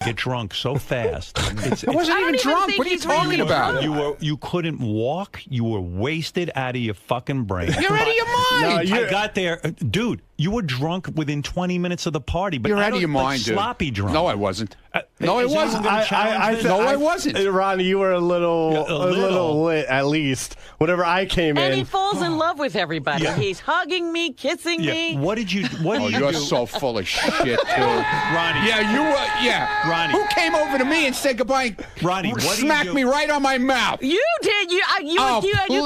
get drunk so fast. I wasn't even drunk. What are you talking about? You couldn't walk. You were wasted out of your fucking brain. You're out of your mind. No, I got there, dude. You were drunk within 20 minutes of the party, but you're out of your mind, dude. Sloppy drunk. No, I wasn't. No, I wasn't. I wasn't. Ronnie, you were a little lit, at least. Whenever I came in, and he falls in love with everybody. Yeah. He's hugging me, kissing me. What did you? You're so full of shit, too, Ronnie. Yeah, you were. Yeah, Ronnie. Who came over to me and said goodbye? Ronnie, what smacked me right on my mouth. You did. You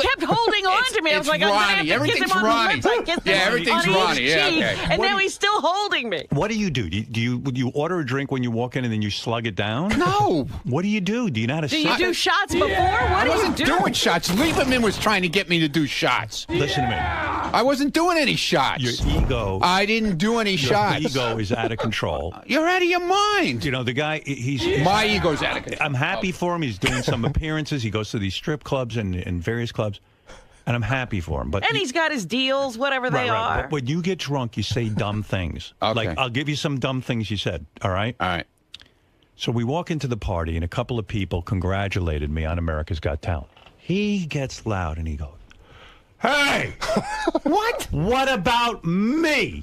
kept holding on to me. I was like, Ronnie. I'm gonna have to kiss him on the lips. I kissed him everything's on Ronnie. each Yeah, cheek, okay. and now he's still holding me. What do? Do you order a drink when you walk in and then you slug it down? No. What do you do? Do you know how to? Do you do shots before? What I do you wasn't do? doing shots. Lieberman was trying to get me to do shots. Listen to me. I wasn't doing any shots. Your ego. I didn't do any shots. Your ego is out of control. You're out of your mind. You know, the guy, my ego's out of control. I'm happy for him. He's doing some appearances. He goes to these strip clubs and various clubs. And I'm happy for him. And he's got his deals, whatever they are. But when you get drunk, you say dumb things. Okay. Like, I'll give you some dumb things you said, all right? All right. So we walk into the party, and a couple of people congratulated me on America's Got Talent. He gets loud, and he goes, "Hey! What? What about me?"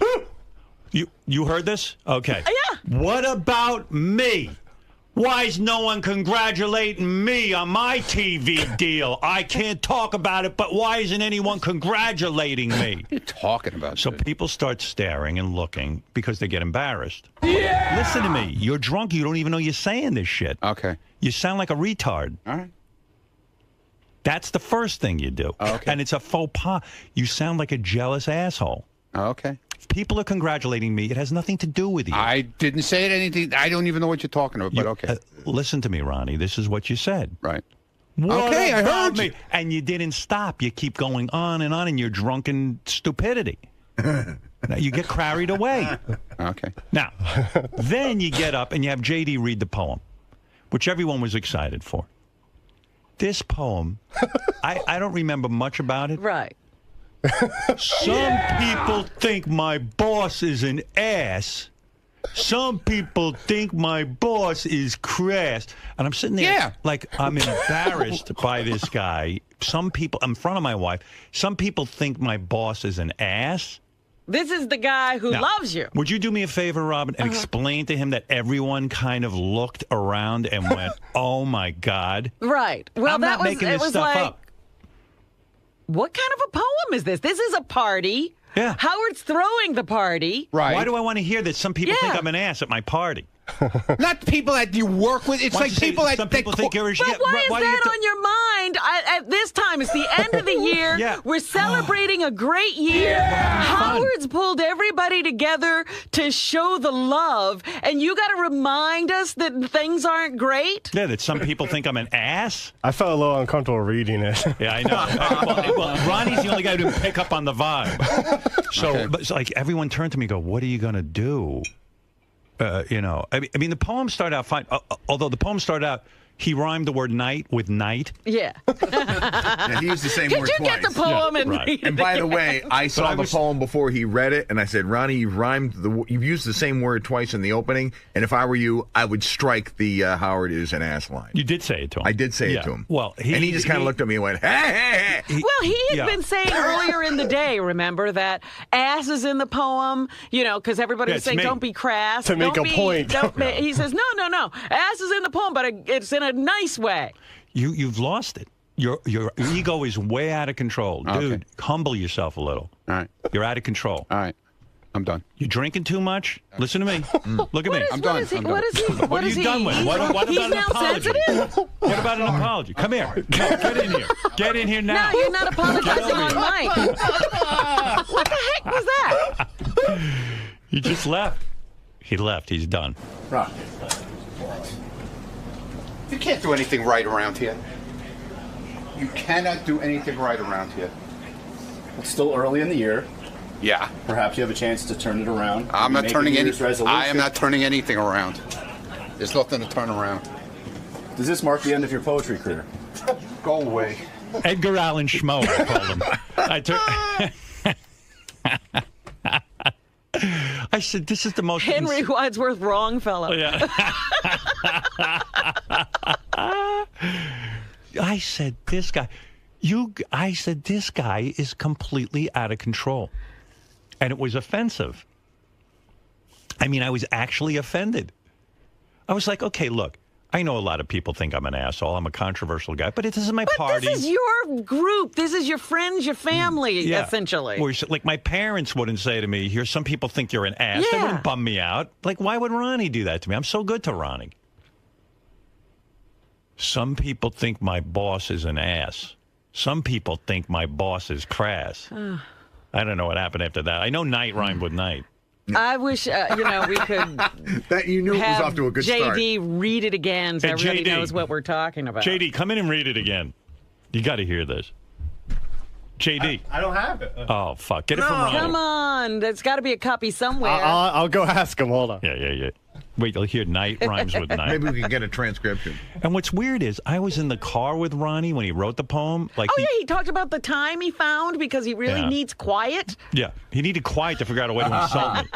You heard this? Okay. Yeah. What about me? Why is no one congratulating me on my TV deal? I can't talk about it, but why isn't anyone congratulating me? What are you talking about? So people start staring and looking because they get embarrassed. Yeah! Listen to me. You're drunk. You don't even know you're saying this shit. Okay. You sound like a retard. All right. That's the first thing you do. Okay. And it's a faux pas. You sound like a jealous asshole. Okay. If people are congratulating me, it has nothing to do with you. I didn't say it anything. I don't even know what you're talking about, but okay. Listen to me, Ronnie. This is what you said. Right. What okay, I about heard me? you. And you didn't stop. You keep going on in your drunken stupidity. Now, you get carried away. Okay. Now, then you get up and you have J.D. read the poem, which everyone was excited for. This poem, I don't remember much about it. Right. Some people think my boss is an ass. Some people think my boss is crass. And I'm sitting there like I'm embarrassed by this guy. Some people, in front of my wife, some people think my boss is an ass. This is the guy who loves you. Would you do me a favor, Robin, and explain to him that everyone kind of looked around and went, "Oh, my God." Right. Well, I'm not making this stuff up. What kind of a poem is this? This is a party. Yeah. Howard's throwing the party. Right. Why do I want to hear that some people think I'm an ass at my party? Not people that you work with. It's like people that... Some people think you're a shit. But why is that on your mind at this time? It's the end of the year. Yeah. We're celebrating a great year. Howard's pulled everybody together to show the love, and you got to remind us that things aren't great? Yeah, that some people think I'm an ass? I felt a little uncomfortable reading it. Yeah, I know. well, Ronnie's the only guy who didn't pick up on the vibe. So, but it's like everyone turned to me and go, "What are you going to do?" You know, I mean, the poem started out fine. Although the poem started out, he rhymed the word night with night. Yeah. Yeah, he used the same word Could you twice. get the poem and read it? And by the way, I saw the poem before he read it, and I said, "Ronnie, you've used the same word twice in the opening, and if I were you, I would strike the Howard is an ass line." You did say it to him. I did say it to him. Well, and he just kind of looked at me and went, "Hey, hey, hey." Well, he had been saying earlier in the day, remember, that ass is in the poem, you know, because everybody was saying, don't be crass. To make a point. He says, no. Ass is in the poem, but it's in a nice way. You've lost it. Your ego is way out of control. Dude, humble yourself a little. All right. You're out of control. All right. I'm done. You're drinking too much? Listen to me. Look at me. I'm done. What are you done with? What about an apology? What about an apology? Come here. No, get in here. Get in here now. No, you're not apologizing on mic. What the heck was that? He just left. He left. He's done. Right. You can't do anything right around here. You cannot do anything right around here. It's still early in the year. Yeah. Perhaps you have a chance to turn it around. I'm not turning anything. I am not turning anything around. There's nothing to turn around. Does this mark the end of your poetry career? Go away. Edgar Allan Schmo, I called him. I said, this is the most... Henry Wadsworth Wrongfellow. Yeah. I said, this guy is completely out of control. And it was offensive. I mean, I was actually offended. I was like, okay, look, I know a lot of people think I'm an asshole. I'm a controversial guy, but this is my party. This is your group. This is your friends, your family, essentially. Like, my parents wouldn't say to me, here, some people think you're an ass. They wouldn't bum me out. Like, why would Ronnie do that to me? I'm so good to Ronnie. Some people think my boss is an ass. Some people think my boss is crass. I don't know what happened after that. I know night rhymed with night. I wish, we could that you knew it was off to a good start. JD read it again so everybody knows what we're talking about. JD, come in and read it again. You got to hear this. JD. I don't have it. Oh, fuck. Get it from Ronnie. Come on. There's got to be a copy somewhere. I'll go ask him. Hold on. Yeah. Wait, you'll hear night rhymes with night. Maybe we can get a transcription. And what's weird is I was in the car with Ronnie when he wrote the poem. He talked about the time he found because he really needs quiet. Yeah, he needed quiet to figure out a way to insult me.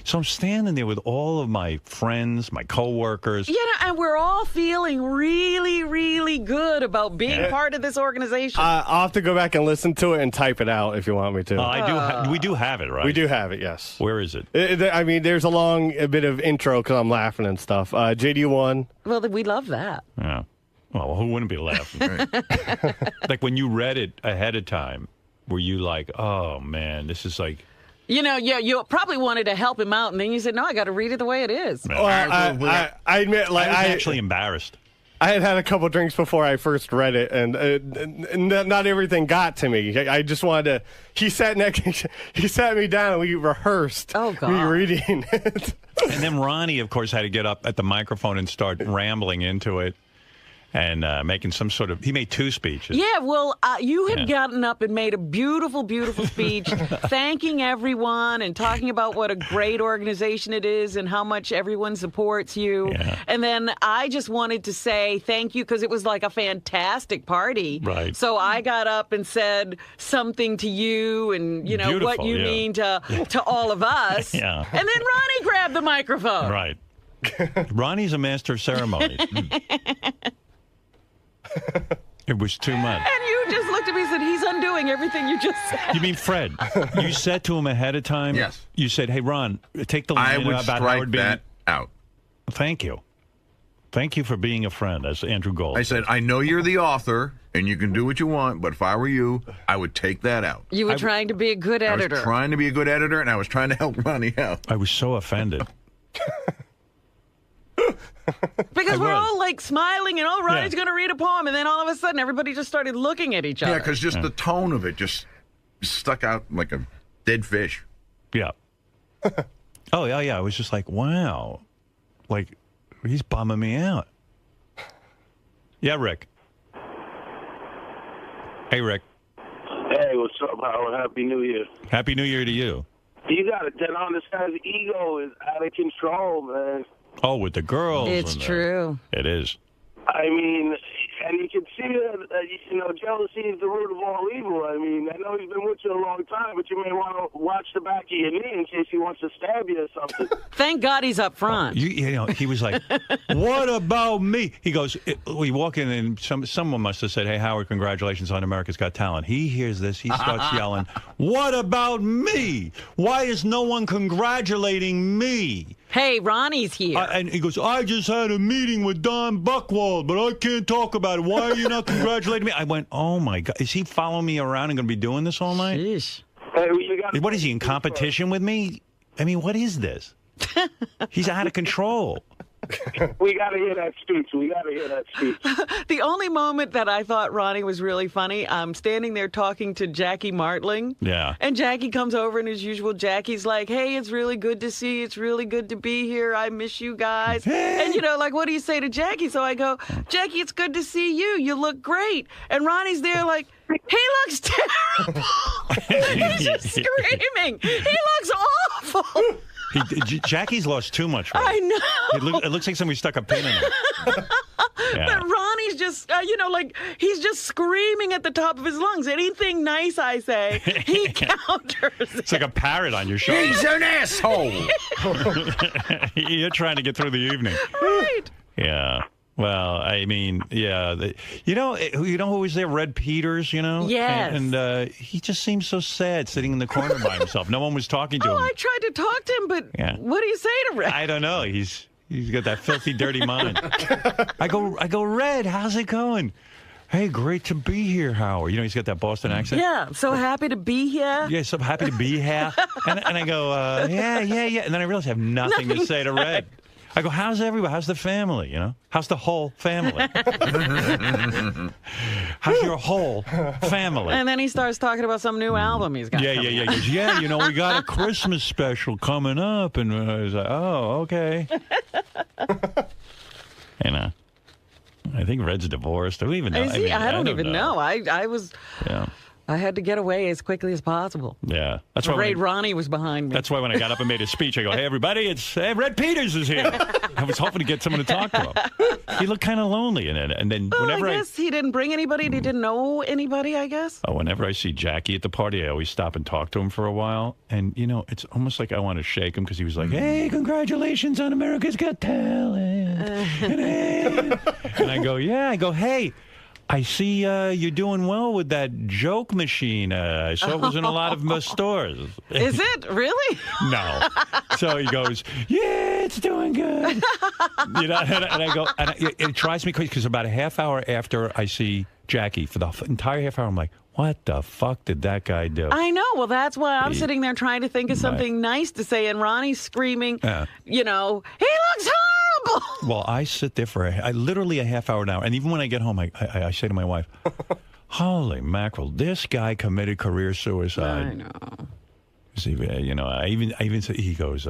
So I'm standing there with all of my friends, my coworkers. And we're all feeling really, really good about being part of this organization. I'll have to go back and listen to it and type it out if you want me to. We do have it, right? We do have it, yes. Where is it? I mean, there's a bit of intro because I'm laughing and stuff. JD1. Well, we love that. Yeah. Well, who wouldn't be laughing? Like when you read it ahead of time, were you like, oh, man, this is like... you probably wanted to help him out, and then you said, no, I got to read it the way it is. Well, I admit, I was actually embarrassed. I had a couple drinks before I first read it, and not everything got to me. I just wanted to... He sat me down, and we rehearsed me reading it. And then Ronnie, of course, had to get up at the microphone and start rambling into it. And making some sort of... He made 2 speeches. Yeah, well, you had gotten up and made a beautiful, beautiful speech thanking everyone and talking about what a great organization it is and how much everyone supports you. Yeah. And then I just wanted to say thank you because it was like a fantastic party. Right. So I got up and said something to you and, beautiful, what you mean to all of us. Yeah. And then Ronnie grabbed the microphone. Right. Ronnie's a master of ceremonies. It was too much. And you just looked at me and said, he's undoing everything you just said. You mean Fred? You said to him ahead of time? Yes. You said, hey, Ron, take the line about Howard being... that out. Thank you. Thank you for being a friend, as Andrew Gold I said, I know you're the author, and you can do what you want, but if I were you, I would take that out. You were trying to be a good editor. I was trying to be a good editor, and I was trying to help Ronnie out. I was so offended. Because we're all like smiling and Ronnie's going to read a poem, and then all of a sudden everybody just started looking at each other. Yeah, because just the tone of it just stuck out like a dead fish. Yeah. Oh, yeah. I was just like, wow. Like, he's bumming me out. Yeah, Rick. Hey, Rick. Hey, what's up, Howard? Happy New Year. Happy New Year to you. You got to tell on this guy's ego is out of control, man. Oh, with the girls. It's true. It is. I mean, and you can see that, jealousy is the root of all evil. I mean, I know he's been with you a long time, but you may want to watch the back of your knee in case he wants to stab you or something. Thank God he's up front. He was like, what about me? He goes, we walk in and someone must have said, hey, Howard, congratulations on America's Got Talent. He hears this. He starts yelling, what about me? Why is no one congratulating me? Hey, Ronnie's here. And he goes, I just had a meeting with Don Buchwald, but I can't talk about it. Why are you not congratulating me? I went, oh, my God. Is he following me around and going to be doing this all night? Sheesh. Hey, what is he, in competition with me? I mean, what is this? He's out of control. We got to hear that speech. The only moment that I thought Ronnie was really funny, I'm standing there talking to Jackie Martling. Yeah. And Jackie comes over, and as usual, Jackie's like, hey, it's really good to see you. It's really good to be here. I miss you guys. And, what do you say to Jackie? So I go, Jackie, it's good to see you. You look great. And Ronnie's there like, he looks terrible. He's just screaming. He looks awful. Jackie's lost too much weight. I know. It looks like somebody stuck a pin in him. Yeah. But Ronnie's just, like, he's just screaming at the top of his lungs. Anything nice I say, he counters It's like a parrot on your shoulder. He's an asshole. You're trying to get through the evening. Right. Yeah. Well, I mean, yeah. You know who was there? Red Peters, Yes. And he just seemed so sad sitting in the corner by himself. No one was talking to him. Oh, I tried to talk to him, but what do you say to Red? I don't know. He's got that filthy, dirty mind. I go, Red, how's it going? Hey, great to be here, Howard. He's got that Boston accent. Yeah, so happy to be here. Yeah, so happy to be here. And I go, yeah. And then I realize I have nothing to say to Red. I go, how's everybody? How's the family? How's the whole family? How's your whole family? And then he starts talking about some new album he's got. Yeah. He goes, we got a Christmas special coming up. And I was like, oh, okay. I think Red's divorced. I don't even know. Is he? I don't even know. I was. Yeah. I had to get away as quickly as possible. Yeah. That's why why Ronnie was behind me. That's why when I got up and made a speech, I go, hey, everybody, Red Peters is here. I was hoping to get someone to talk to him. He looked kind of lonely in it. And then whenever I guess he didn't bring anybody. He didn't know anybody, I guess. Oh, whenever I see Jackie at the party, I always stop and talk to him for a while. And, it's almost like I want to shake him because he was like, hey, congratulations on America's Got Talent. And I go, hey. I see you're doing well with that joke machine. I saw it was in a lot of stores. Is it? Really? No. So he goes, yeah, it's doing good. And I go, it drives me crazy because about a half hour after I see Jackie, for the entire half hour, I'm like, what the fuck did that guy do? I know. Well, that's why I'm sitting there trying to think of something nice to say, and Ronnie's screaming, he looks horrible. Well, I sit there for literally a half hour now, and even when I get home, I say to my wife, holy mackerel, this guy committed career suicide. I know. See, I even say, he goes,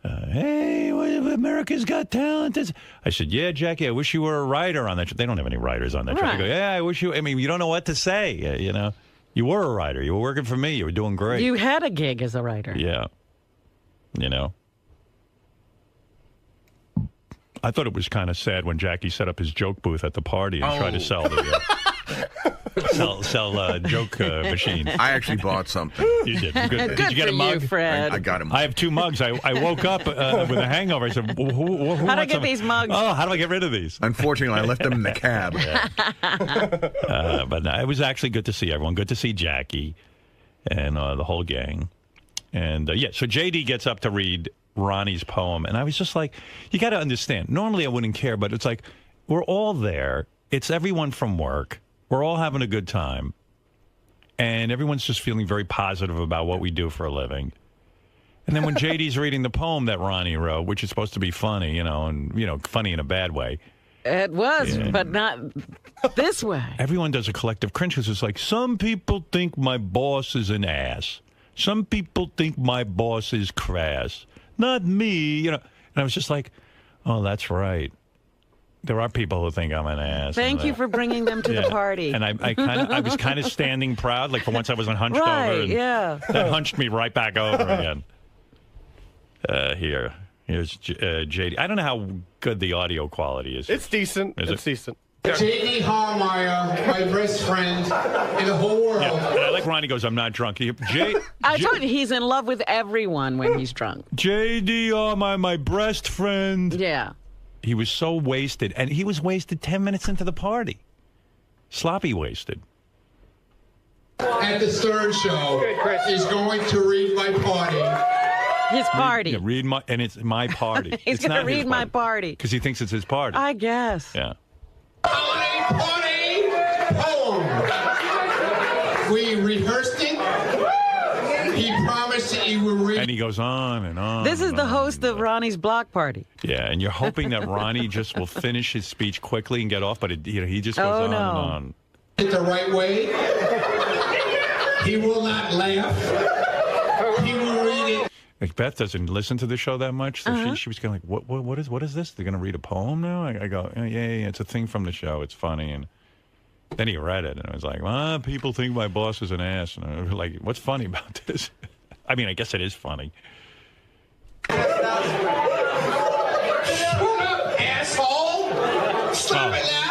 hey, America's Got Talent. I said, yeah, Jackie, I wish you were a writer on that show. They don't have any writers on that show. I go, yeah, I wish you, you don't know what to say, You were a writer. You were working for me. You were doing great. You had a gig as a writer. Yeah. I thought it was kind of sad when Jackie set up his joke booth at the party and tried to sell the sell joke machine. I actually bought something. You did. Good. Good Did you get a mug? You, Fred. I got him. I have 2 mugs. I woke up with a hangover. I said, who how do I get these mugs? Oh, how do I get rid of these? Unfortunately, I left them in the cab. But no, it was actually good to see everyone. Good to see Jackie and the whole gang. And so JD gets up to read Ronnie's poem, and I was just like, you got to understand, normally I wouldn't care, but it's like, we're all there. It's everyone from work. We're all having a good time, and everyone's just feeling very positive about what we do for a living. And then when JD's reading the poem that Ronnie wrote, which is supposed to be funny, and funny in a bad way. It was, but not this way. Everyone does a collective cringe because it's like, some people think my boss is an ass. Some people think my boss is crass. Not me, And I was just like, oh, that's right. There are people who think I'm an ass. Thank you for bringing them to the party. And I was kind of standing proud. Like for once I wasn't hunched over. And that hunched me right back over again. Here's JD. I don't know how good the audio quality is. It's decent. It's decent. J.D. Hallmeyer, my best friend in the whole world. Yeah, and I like Ronnie goes, I'm not drunk. I told you, he's in love with everyone when he's drunk. J.D. Hallmeyer, my best friend. Yeah. He was so wasted, and he was wasted 10 minutes into the party. Sloppy wasted. At the Stern Show is going to read my party. His party. And it's my party. He's going to read my party. Because he thinks it's his party. I guess. Yeah. Party poem. We rehearsed it. He promised that he would read. And he goes on and on. This is the host of Ronnie's block party. Yeah, and you're hoping that Ronnie just will finish his speech quickly and get off, but he just goes on and on. It the right way. He will not laugh. He will read it. Like Beth doesn't listen to the show that much, so she was kind of like, what is this? They're going to read a poem now? I go, yeah, it's a thing from the show. It's funny. And then he read it, and I was like, people think my boss is an ass. And I was like, what's funny about this? I mean, I guess it is funny. Shut up, asshole! Stop it now.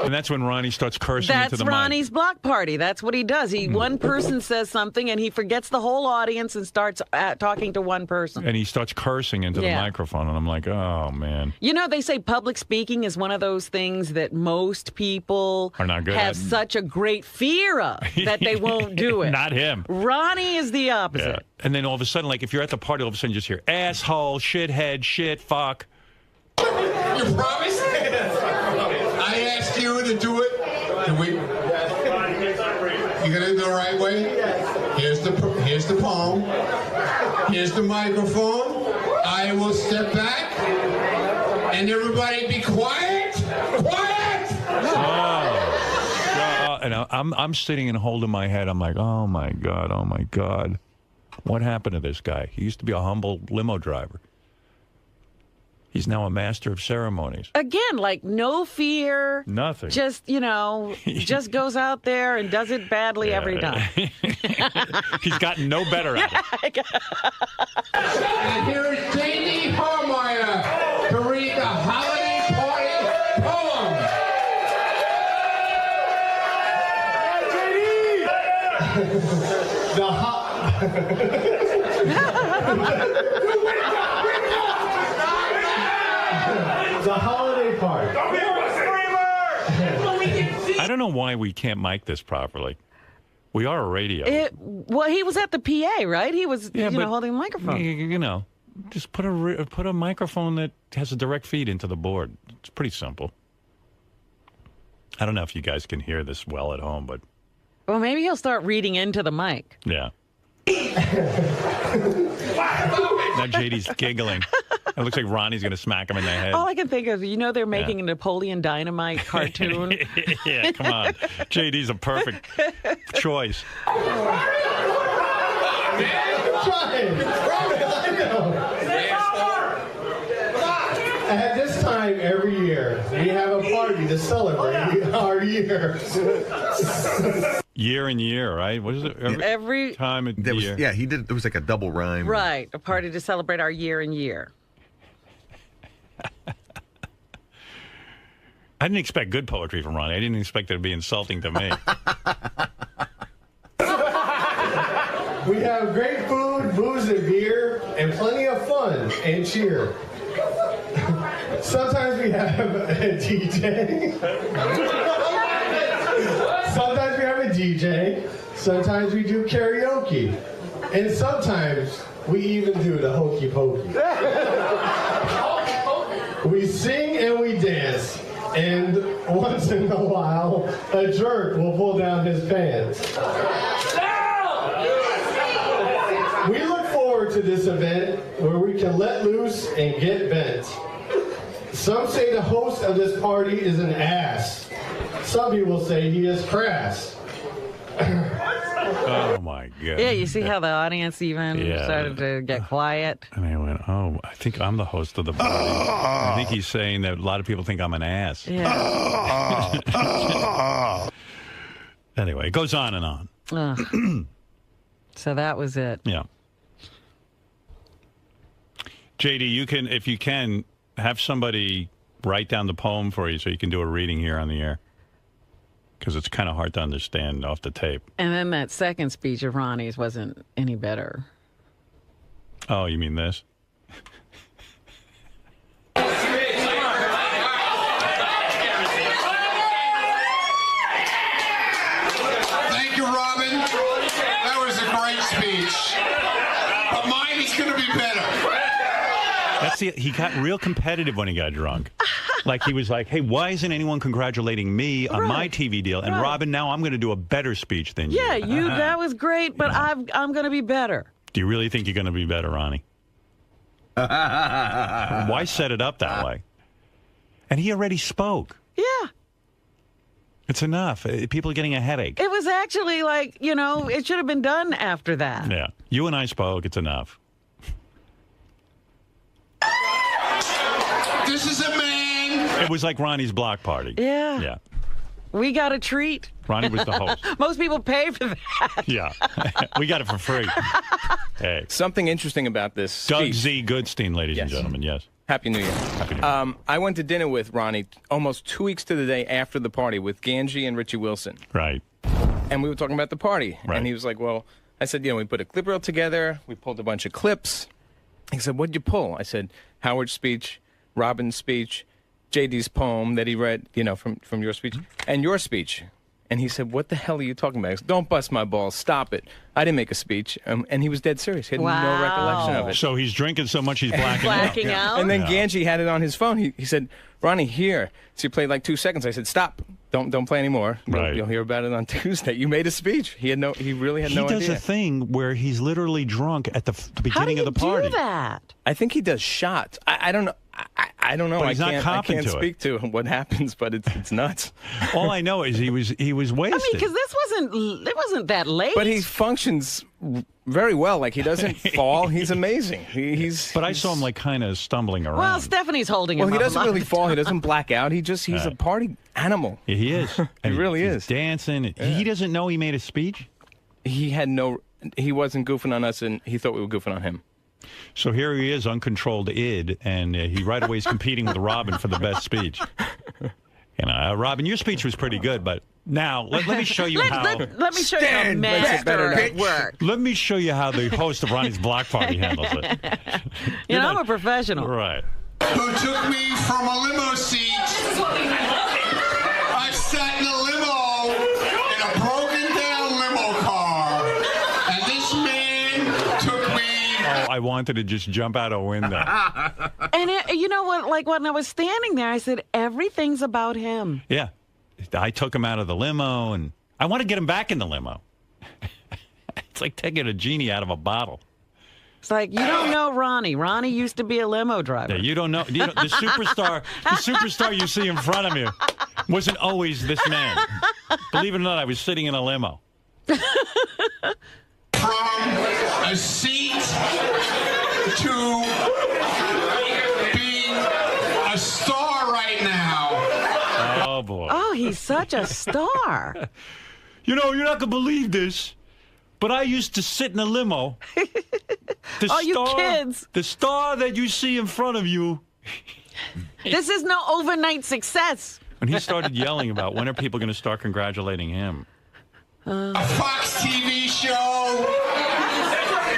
And that's when Ronnie starts cursing into the That's Ronnie's block party. That's what he does. One person says something, and he forgets the whole audience and starts talking to one person. And he starts cursing into the microphone, and I'm like, oh, man. You know, they say public speaking is one of those things that most people are not good have such a great fear of that they won't do it. Not him. Ronnie is the opposite. Yeah. And then all of a sudden, like, if you're at the party, all of a sudden you just hear, asshole, shithead, shit, fuck. You promise? I asked you to do it. You gonna do it the right way? Here's the poem. Here's the microphone. I will step back, and everybody be quiet. Quiet. And I'm sitting and holding my head. I'm like, oh my god, what happened to this guy? He used to be a humble limo driver. He's now a master of ceremonies. Again, like no fear. Nothing. Just, just goes out there and does it badly every time. He's gotten no better at it. And here's J.D. Harmeyer to read the holiday party poem. The holiday party. I don't know why we can't mic this properly. We are a radio. Well, he was at the PA, right? He was, holding the microphone. Just put a microphone that has a direct feed into the board. It's pretty simple. I don't know if you guys can hear this well at home, but... Well, maybe he'll start reading into the mic. Yeah. Now JD's giggling. It looks like Ronnie's going to smack him in the head. All I can think of, they're making a Napoleon Dynamite cartoon. Yeah, come on. JD's a perfect choice. At this time every year, we have a party to celebrate our year. Year and year, right? What is it? Every time of the year. Yeah, he did. It was like a double rhyme. Right, a party to celebrate our year and year. I didn't expect good poetry from Ronnie. I didn't expect it to be insulting to me. We have great food, booze, and beer, and plenty of fun and cheer. Sometimes we have a DJ. Sometimes we have a DJ. Sometimes we do karaoke. And sometimes we even do the hokey pokey. We sing and we dance. And once in a while, a jerk will pull down his pants. We look forward to this event where we can let loose and get bent. Some say the host of this party is an ass. Some people say he is crass. Oh, my God. Yeah, you see how the audience even started to get quiet? And I went, oh, I think I'm the host of the party. I think he's saying that a lot of people think I'm an ass. Yeah. Anyway, it goes on and on. So that was it. Yeah. JD, you can, if you can, have somebody write down the poem for you so you can do a reading here on the air. Because it's kind of hard to understand off the tape. And then that second speech of Ronnie's wasn't any better. Oh, you mean this? Thank you, Robin. That was a great speech. But mine is going to be better. He got real competitive when he got drunk. Like he was like, hey, why isn't anyone congratulating me on my TV deal? And Robin, now I'm going to do a better speech than you. Yeah, that was great, but I'm going to be better. Do you really think you're going to be better, Ronnie? Why set it up that way? And he already spoke. Yeah. It's enough. People are getting a headache. It was actually like, it should have been done after that. Yeah. You and I spoke. It's enough. This is a man. It was like Ronnie's block party. Yeah. Yeah. We got a treat. Ronnie was the host. Most people pay for that. Yeah. We got it for free. Hey. Something interesting about this Doug speech. Z. Goodstein, ladies and gentlemen, yes. Happy New Year. Happy New Year. I went to dinner with Ronnie almost 2 weeks to the day after the party with Benjy and Richie Wilson. Right. And we were talking about the party. Right. And he was like, well, I said, we put a clip reel together. We pulled a bunch of clips. He said, what'd you pull? I said, Howard's speech, Robin's speech, JD's poem that he read, from your speech, and your speech. And he said, what the hell are you talking about? I said, don't bust my balls. Stop it. I didn't make a speech. And he was dead serious. He had no recollection of it. So he's drinking so much he's blacking out. And then Benjy had it on his phone. He said, Ronnie, here. So he played like 2 seconds. I said, stop. Don't play anymore. Right. You'll hear about it on Tuesday. You made a speech. He really had no idea. He does a thing where he's literally drunk at the beginning of the party. How do you do that? I think he does shots. I don't know. I don't know. But he's I can't to speak to what happens, but it's nuts. All I know is he was wasted. I mean, because it wasn't that late. But he functions very well. Like, he doesn't fall. He's amazing. But I saw him like kind of stumbling around. Well, Stephanie's holding him. Well, he doesn't up. really fall. He doesn't black out. He's a party animal. Yeah, he is. He really is. Dancing. Yeah. He doesn't know he made a speech? He wasn't goofing on us, and he thought we were goofing on him. So here he is, uncontrolled id, and he right away is competing with Robin for the best speech. Robin, your speech was pretty good, but now let me show you how. Let me show you how master at work. Let me show you how the host of Ronnie's Block Party handles it. I'm a professional. Right. Who took me from a limo seat. I sat in a limo in a broken down limo car, and this man took me. Oh, I wanted to just jump out a window. And you know what? Like, when I was standing there, I said, everything's about him. Yeah. I took him out of the limo, and I want to get him back in the limo. It's like taking a genie out of a bottle. It's like, you don't know Ronnie. Ronnie used to be a limo driver. Yeah, you don't know. The superstar you see in front of you wasn't always this man. Believe it or not, I was sitting in a limo. From a seat to being a star right now. Oh, boy. Oh, he's such a star. You're not going to believe this, but I used to sit in a limo. You kids. The star that you see in front of you. This is no overnight success. When he started yelling about when are people going to start congratulating him. A Fox TV show.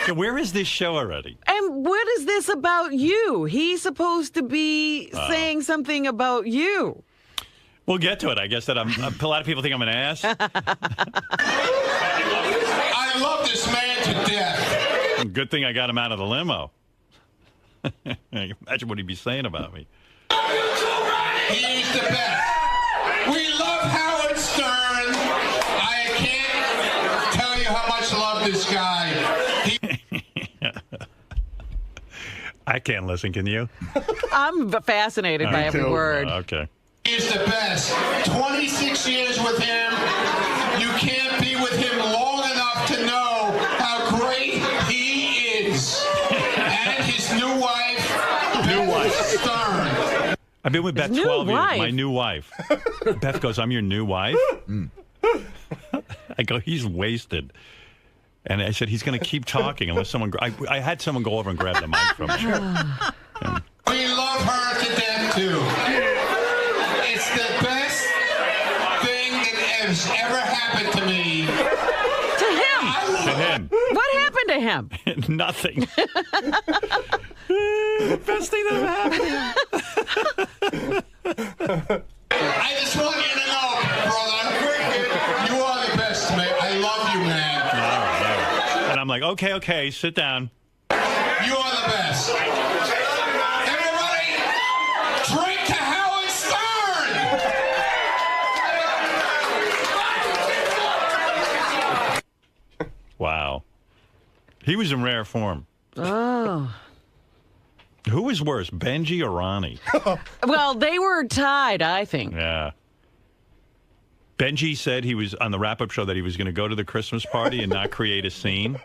So where is this show already? And what is this about you? He's supposed to be saying something about you. We'll get to it. I guess that a lot of people think I'm an ass. I love this man to death. Good thing I got him out of the limo. Imagine what he'd be saying about me. He's the best. We love Howard Stern. I can't tell you how much I love this guy. I can't listen. Can you? I'm fascinated by every word. Okay. He's the best. 26 years with him. You can't be with him long enough to know how great he is. And his new wife, Stern. I've been with Beth 12 years. My new wife. Beth goes, I'm your new wife? I go, he's wasted. And I said, he's going to keep talking unless someone... I had someone go over and grab the mic from him. We love her to death, too. It's the best thing that has ever happened to me. To him. What happened to him? Nothing. Best thing that ever happened to him. I just want you to know, brother, you are the best, man. I love you, man. All right. And I'm like, okay, sit down. You are the best. Everybody, drink to Howard Stern! Wow. He was in rare form. Oh. Who was worse, Benjy or Ronnie? Well, they were tied, I think. Yeah. Benjy said he was on the wrap-up show that he was going to go to the Christmas party and not create a scene.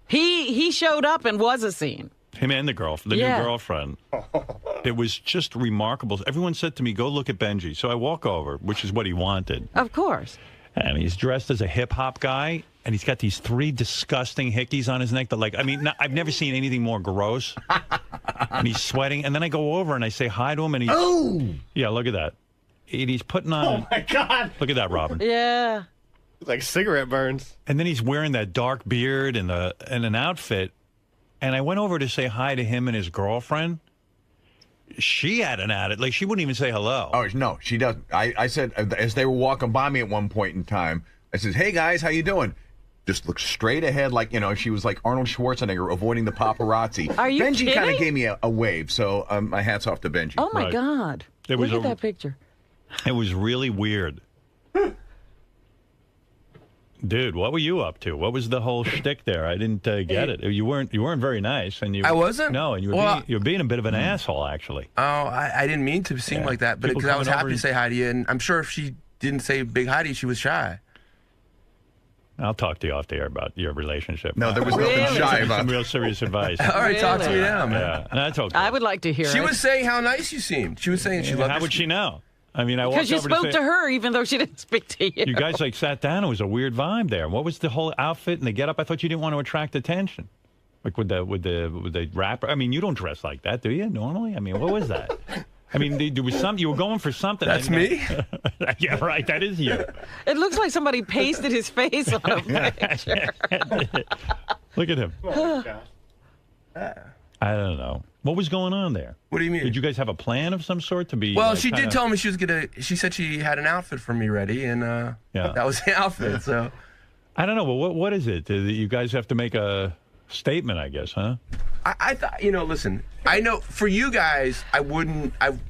He showed up and was a scene. Him and the new girlfriend. It was just remarkable. Everyone said to me, go look at Benjy. So I walk over, which is what he wanted. Of course. And he's dressed as a hip-hop guy, and he's got these 3 disgusting hickeys on his neck that, like, I mean, I've never seen anything more gross. And he's sweating. And then I go over and I say hi to him, and he's... Oh! Yeah, look at that. And he's putting on... Oh, my God. Look at that, Robin. Yeah. It's like cigarette burns. And then he's wearing that dark beard and an outfit. And I went over to say hi to him and his girlfriend. She had an attitude. Like, she wouldn't even say hello. Oh, no, she doesn't. I said, as they were walking by me at one point in time, I said, hey, guys, how you doing? Just looked straight ahead like, you know, she was like Arnold Schwarzenegger avoiding the paparazzi. Are you Benjy kidding? kind of gave me a wave, so my hat's off to Benjy. Oh, my Right. God. Look at that picture. It was really weird. Dude, what were you up to? What was the whole shtick there? I didn't get it. You weren't very nice, and you. I wasn't. No, and you were being a bit of an asshole, actually. Oh, I didn't mean to seem like that, but People because I was coming happy over to say hi to you, and I'm sure if she didn't say big hi to you, she was shy. I'll talk to you off the air about your relationship. No, there was nothing shy about. Some real serious advice. All right, talk to me now, man. Yeah, that's okay. I would like to hear it. She was saying how nice you seemed. She was saying she loved. How would she know? I mean, I walked Because you over spoke to her, even though she didn't speak to you. You guys like sat down. It was a weird vibe there. What was the whole outfit and the getup? I thought you didn't want to attract attention, like with the rapper. I mean, you don't dress like that, do you? Normally, I mean, what was that? I mean, there was something. You were going for something. That's me. Yeah, right. That is you. It looks like somebody pasted his face on a picture. Look at him. Oh, gosh. I don't know. What was going on there? What do you mean? Did you guys have a plan of some sort to be? Well, like, she kinda... did tell me she was gonna. She said she had an outfit for me ready, and that was the outfit. So I don't know. But what is it? You guys have to make a statement, I guess, huh? I thought, listen. I know for you guys, I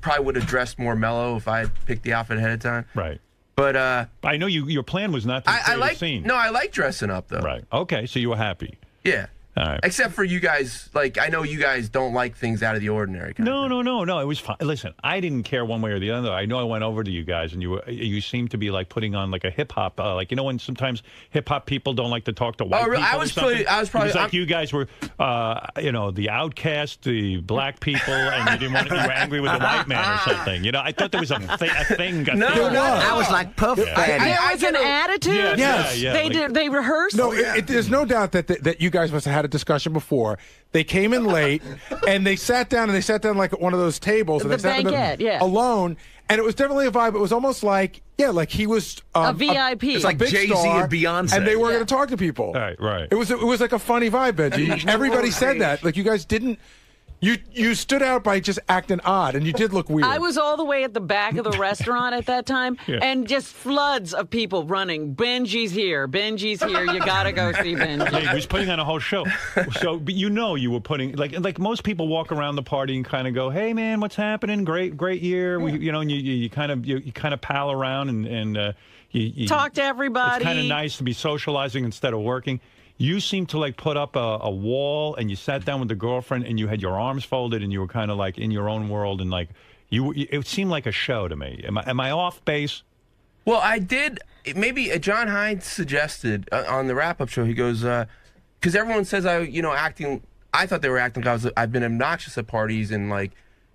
probably would have dressed more mellow if I had picked the outfit ahead of time. Right. But I know your plan was not to create a scene. No, I like dressing up though. Right. Okay. So you were happy. Yeah. All right. Except for you guys, like, I know you guys don't like things out of the ordinary. No. It was fine. Listen, I didn't care one way or the other. I know I went over to you guys, and you seemed to be like putting on like a hip hop, like when sometimes hip hop people don't like to talk to white people. I was probably. It was like you guys were, the outcast, the black people, and you were angry with the white man or something. I thought there was a thing. I was like Puff Daddy. There was an attitude. Yes. They rehearsed. No, there's no doubt that you guys must have had a discussion before. They came in late, and they sat down like at one of those tables, and The they sat banquette, alone. And it was definitely a vibe. It was almost like he was a VIP. It's like Jay-Z and Beyonce, and they were going to talk to people. Right. It was like a funny vibe, Benjy. Everybody said that. Like you guys didn't. You stood out by just acting odd, and you did look weird. I was all the way at the back of the restaurant at that time, and just floods of people running. Benjy's here. You gotta go see Benjy. Yeah, he was putting on a whole show. So, but you were putting like most people walk around the party and kind of go, "Hey, man, what's happening? Great year." And you kind of pal around and you talk to everybody. It's kind of nice to be socializing instead of working. You seemed to like put up a wall, and you sat down with the girlfriend, and you had your arms folded, and you were kind of like in your own world, and like it seemed like a show to me. Am I off base? Well, I did. Maybe John Hines suggested on the wrap-up show. He goes, because everyone says acting. I thought they were acting. I've been obnoxious at parties, and like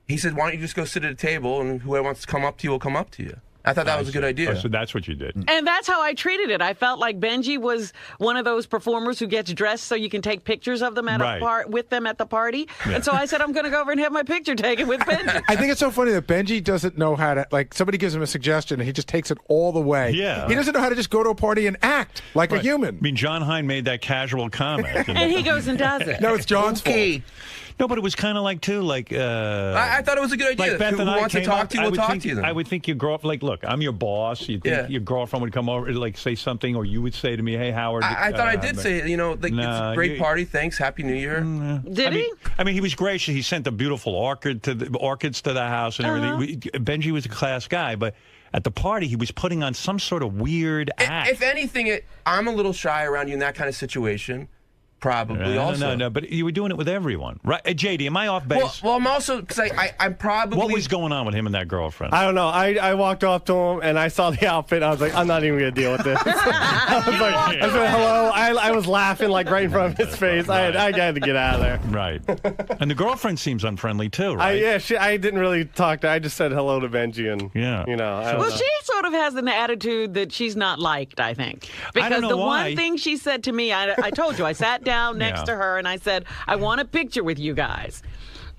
he said, why don't you just go sit at a table, and whoever wants to come up to you will come up to you. I thought that was a good idea. Oh, so that's what you did. And that's how I treated it. I felt like Benjy was one of those performers who gets dressed so you can take pictures of them with them at the party. Yeah. And so I said, I'm going to go over and have my picture taken with Benjy. I think it's so funny that Benjy doesn't know how to, like, somebody gives him a suggestion and he just takes it all the way. Yeah. He doesn't know how to just go to a party and act like a human. I mean, John Hine made that casual comment. And he goes and does it. No, it's John's fault. No, but it was kind of like, too, like... I thought it was a good idea. Like Beth who and wants to talk to you will talk to you then. I would think your girlfriend... Like, look, I'm your boss. You think your girlfriend would come over, like, say something, or you would say to me, hey, Howard... I thought I did say, it's a great party, thanks, Happy New Year. Did he? I mean, he was gracious. He sent a beautiful orchids to the house and everything. Benjy was a class guy, but... At the party, he was putting on some sort of weird act. If anything, I'm a little shy around you in that kind of situation. probably also. No, but you were doing it with everyone. Right? JD, am I off base? Well, I'm also, because I'm probably... What was going on with him and that girlfriend? I don't know. I walked up to him, and I saw the outfit. I was like, I'm not even going to deal with this. I said, hello. I was laughing, like, right in front of his face. Right. I had to get out of there. Right. And the girlfriend seems unfriendly, too, right? I didn't really talk to her. I just said hello to Benjy, and, you know. Well, she sort of has an attitude that she's not liked, I think. Because I don't know why. One thing she said to me, I told you, I sat down next to her, and I said, I want a picture with you guys.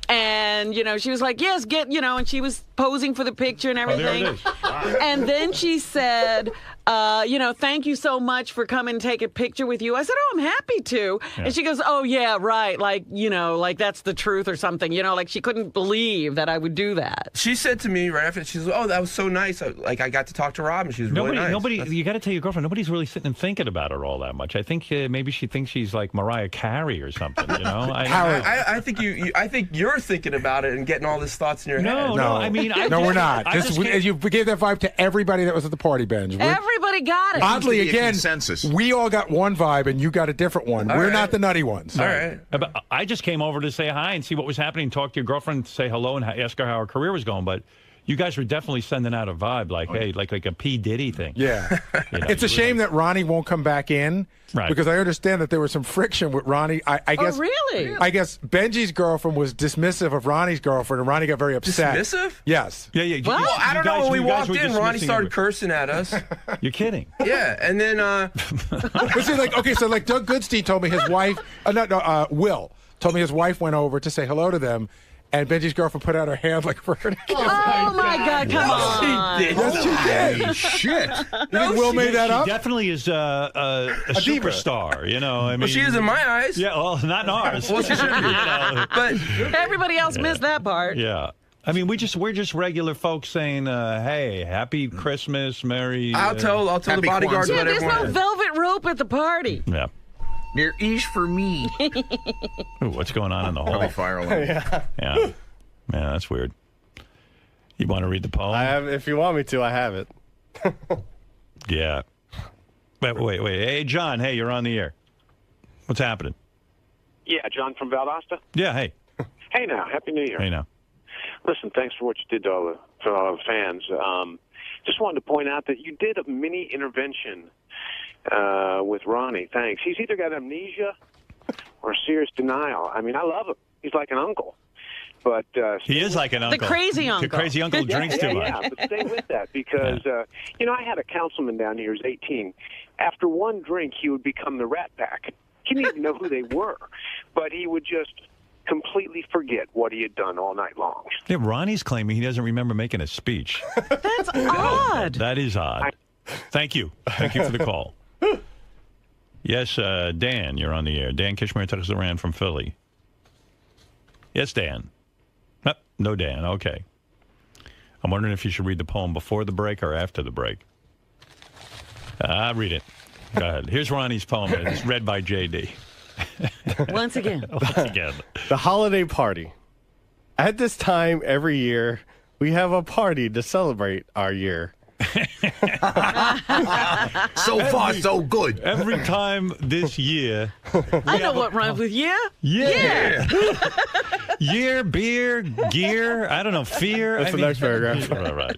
And, you know, she was like, yes, and she was posing for the picture and everything. There it is. And then she said, thank you so much for coming and take a picture with you. I said, I'm happy to. Yeah. And she goes, oh, yeah, right. Like, like that's the truth or something. Like she couldn't believe that I would do that. She said to me right after, she was, oh, that was so nice. I got to talk to Robin. She was really nice. You got to tell your girlfriend, nobody's really sitting and thinking about her all that much. I think maybe she thinks she's like Mariah Carey or something, I think I think you're thinking about it and getting all these thoughts in your head. No, I mean... we're not. You gave that vibe to everybody that was at the party, Benj. Everybody got it. Oddly, again, we all got one vibe, and you got a different one. We're not the nutty ones. All right. I just came over to say hi and see what was happening, talk to your girlfriend, say hello, and ask her how her career was going, but... You guys were definitely sending out a vibe like, hey, like a P. Diddy thing. Yeah. It's a shame that Ronnie won't come back in. Right. Because I understand that there was some friction with Ronnie. I guess. Oh, really? I guess Benji's girlfriend was dismissive of Ronnie's girlfriend, and Ronnie got very upset. Dismissive? Yes. Yeah. Well, I don't know. When we walked in, Ronnie started cursing at us. You're kidding. Yeah, and then... But see, like Doug Goodstein told me his wife... Will told me his wife went over to say hello to them. And Benji's girlfriend put out her hand like for her to kiss. Oh, my God, come on. Yes, she did. Hey, shit. You think Will made that up? She definitely is a superstar, I mean, well, she is in my eyes. Yeah, well, not in ours. Well, she should be. But everybody else missed that part. Yeah. I mean, we're just regular folks saying, hey, happy Christmas, Merry... I'll tell the bodyguard Yeah, what there's everyone no velvet rope at the party. Yeah. There is for me. Ooh, what's going on in the hall? Fire alarm. Yeah. Man, that's weird. You want to read the poem? I have. If you want me to, I have it. Yeah. Wait. Hey, John. Hey, you're on the air. What's happening? Yeah, John from Valdosta. Yeah. Hey. Hey now. Happy New Year. Hey now. Listen, thanks for what you did to all the fans. Just wanted to point out that you did a mini intervention with Ronnie. Thanks. He's either got amnesia or serious denial. I mean, I love him. He's like an uncle. But he is like an uncle. The crazy uncle. The crazy uncle drinks too much. Yeah, but stay with that because, I had a councilman down here who's 18. After one drink, he would become the Rat Pack. He didn't even know who they were, but he would just completely forget what he had done all night long. Yeah, Ronnie's claiming he doesn't remember making a speech. That's odd. That is odd. Thank you. Thank you for the call. Yes, Dan, you're on the air. Dan Kishmer Tuxaran from Philly. Yes, Dan. No, Dan. Okay. I'm wondering if you should read the poem before the break or after the break. Read it. Go ahead. Here's Ronnie's poem. It's read by JD. Once again. The holiday party. At this time every year, we have a party to celebrate our year. So far, so good. Every time this year. I know what rhymes with year. Yeah. Year, beer, gear, I don't know, fear. That's the next paragraph. Right.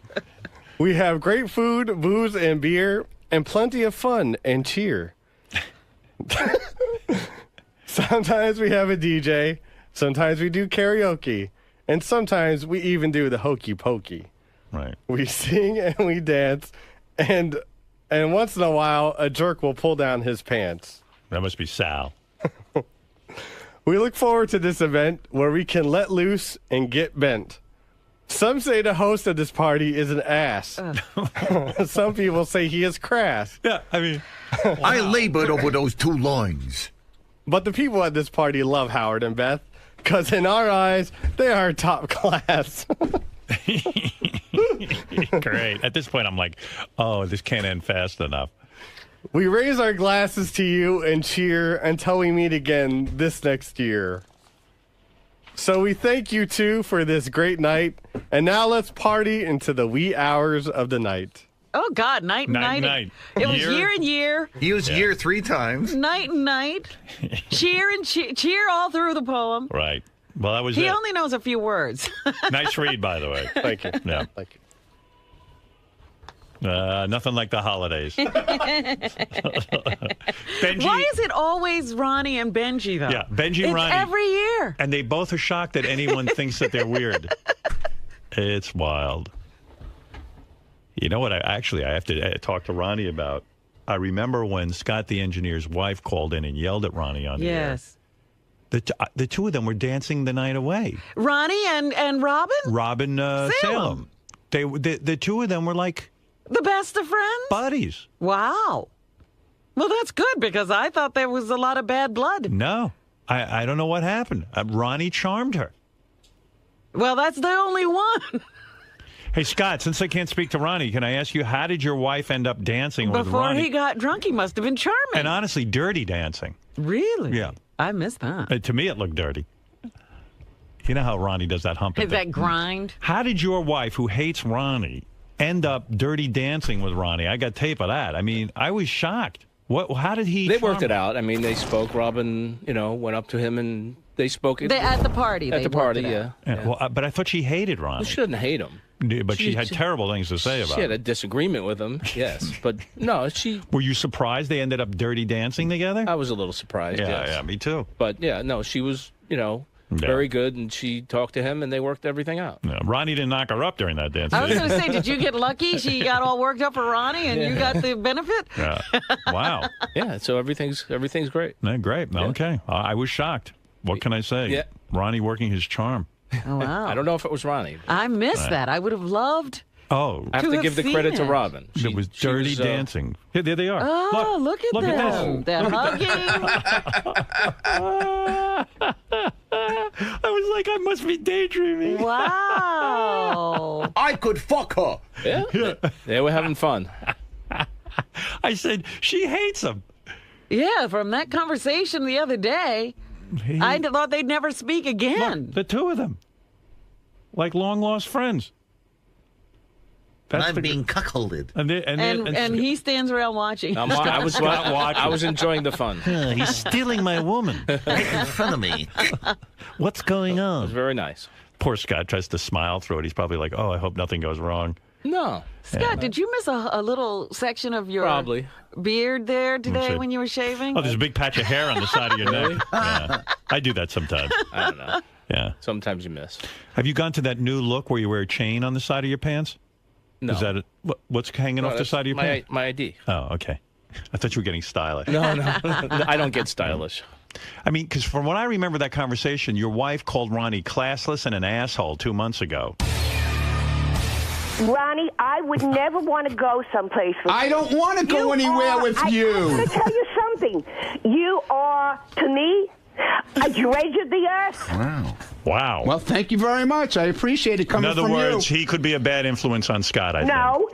We have great food, booze, and beer, and plenty of fun and cheer. Sometimes we have a DJ, sometimes we do karaoke, and sometimes we even do the hokey pokey. Right. We sing and we dance, and once in a while, a jerk will pull down his pants. That must be Sal. We look forward to this event where we can let loose and get bent. Some say the host of this party is an ass. Some people say he is crass. Yeah, I mean... I labored over those two lines. But the people at this party love Howard and Beth, because in our eyes, they are top class. Great. At this point, I'm like, oh, this can't end fast enough. We raise our glasses to you and cheer until we meet again this next year. So we thank you, too, for this great night. And now let's party into the wee hours of the night. Oh, God, night and night. It was year and year. He was year 3 times. Night and night. Cheer and cheer all through the poem. Right. Well, that was He it. only knows a few words. Nice read, by the way. Thank you. Yeah. Thank you. Nothing like the holidays. Benjy, Why is it always Ronnie and Benjy, though? Yeah, Benjy and it's Ronnie. every year. And they both are shocked that anyone thinks that they're weird. It's wild. You know what? I have to talk to Ronnie about. I remember when Scott, the engineer's wife, called in and yelled at Ronnie on the air. Yes. The two of them were dancing the night away. Ronnie and Robin? Robin Salem. The two of them were like the best of friends? Buddies. Wow. Well, that's good because I thought there was a lot of bad blood. No. I don't know what happened. Ronnie charmed her. Well, that's the only one. Hey, Scott, since I can't speak to Ronnie, can I ask you, how did your wife end up dancing with Ronnie? Before he got drunk, he must have been charming. And honestly, dirty dancing. Really? Yeah. I missed that. To me, it looked dirty. You know how Ronnie does that humping? That grind? How did your wife, who hates Ronnie, end up dirty dancing with Ronnie? I got tape of that. I mean, I was shocked. How did he? They worked it out. I mean, they spoke. Robin, went up to him and they spoke. At the party. At the party, yeah. Well, but I thought she hated Ronnie. Well, she didn't hate him. But she had terrible things to say about him. She had a disagreement with him, yes. But no, she... Were you surprised they ended up dirty dancing together? I was a little surprised, yes. Yeah, me too. But, yeah, no, she was, very good, and she talked to him, and they worked everything out. Yeah, Ronnie didn't knock her up during that dance. I was going to say, did you get lucky? She got all worked up for Ronnie, and you got the benefit? Yeah. Wow. Yeah, so everything's great. Yeah, great. Yeah. Okay. I was shocked. What can I say? Yeah. Ronnie working his charm. Oh, wow. I don't know if it was Ronnie. I missed that. I would have loved... Oh, I have to give the credit to Robin. It was dirty dancing. Here, there they are. Oh, look at them. They're hugging. I was like, I must be daydreaming. Wow. I could fuck her. Yeah. They were having fun. I said, she hates him. Yeah, from that conversation the other day, I thought they'd never speak again. Look, the two of them. Like long-lost friends. I'm being cuckolded. And he stands around watching. I was enjoying the fun. He's stealing my woman right in front of me. What's going on? It was very nice. Poor Scott tries to smile through it. He's probably like, oh, I hope nothing goes wrong. No. Scott, did you miss a little section of your beard there today when you were shaving? Oh, there's a big patch of hair on the side of your neck. Yeah. I do that sometimes. I don't know. Yeah. Sometimes you miss. Have you gone to that new look where you wear a chain on the side of your pants? No. Is that what's hanging off the side of your pants? My ID. Oh, okay. I thought you were getting stylish. No. I don't get stylish. I mean, because from what I remember that conversation, your wife called Ronnie classless and an asshole 2 months ago. Ronnie, I would never want to go someplace with you. I don't want to go anywhere with you. I'm going to tell you something. You are, to me, a dredge of the earth. Wow. Well, thank you very much. I appreciate it coming from you. In other words, he could be a bad influence on Scott, I think. No,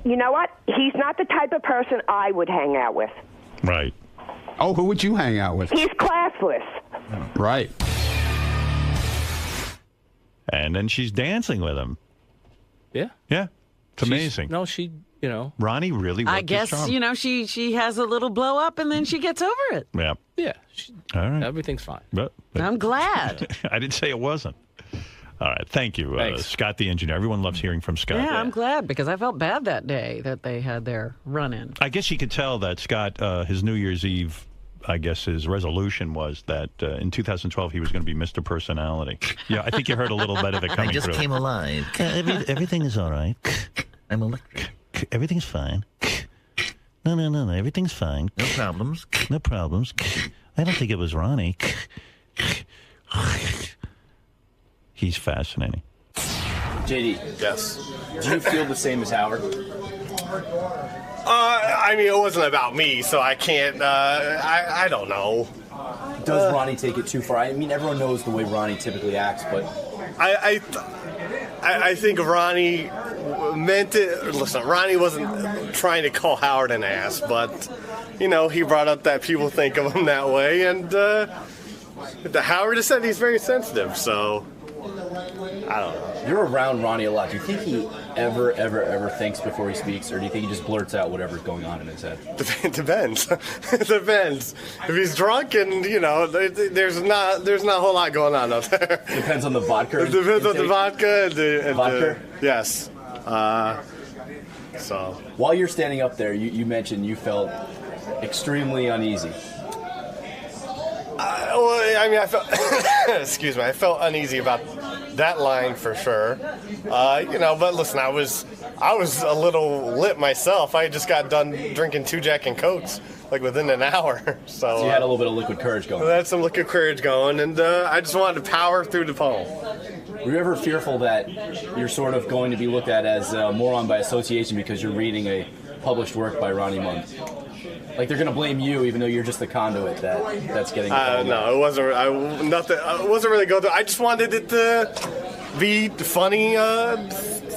you know what? He's not the type of person I would hang out with. Right. Oh, who would you hang out with? He's classless. Right. And then she's dancing with him. Yeah. Yeah. It's amazing. Ronnie really worked I guess, his charm. she has a little blow up and then she gets over it. Yeah. Yeah. All right. Everything's fine. But I'm glad. I didn't say it wasn't. All right. Thank you, Scott the engineer. Everyone loves hearing from Scott. Yeah, I'm glad because I felt bad that day that they had their run-in. I guess you could tell that Scott, his New Year's Eve, I guess his resolution was that in 2012 he was going to be Mr. Personality. Yeah, I think you heard a little bit of it coming I just through. came alive. Everything is all right. I'm electric. Everything's fine. No. Everything's fine. No problems. No problems. I don't think it was Ronnie. He's fascinating. JD. Yes. Do you feel the same as Howard? I mean, it wasn't about me, so I can't, I don't know. Does Ronnie take it too far? I mean, everyone knows the way Ronnie typically acts, but... I think Ronnie meant it. Listen, Ronnie wasn't trying to call Howard an ass, but, he brought up that people think of him that way, and Howard has said he's very sensitive, so I don't know. You're around Ronnie a lot. Do you think he ever thinks before he speaks, or do you think he just blurts out whatever's going on in his head? Depends. It depends. If he's drunk and, there's not a whole lot going on up there. Depends on the vodka. It depends on the vodka. And vodka? Yes. So. While you're standing up there, you mentioned you felt extremely uneasy. I felt, excuse me, I felt uneasy about that line for sure. But listen, I was a little lit myself. I just got done drinking 2 Jack and Cokes, like within an hour. So you had a little bit of liquid courage going. I had some liquid courage going, and I just wanted to power through the poem. Were you ever fearful that you're sort of going to be looked at as a moron by association because you're reading a published work by Ronnie Mund? Like they're gonna blame you, even though you're just the conduit that's getting. No, it wasn't. I wasn't really going through. I just wanted it to be funny,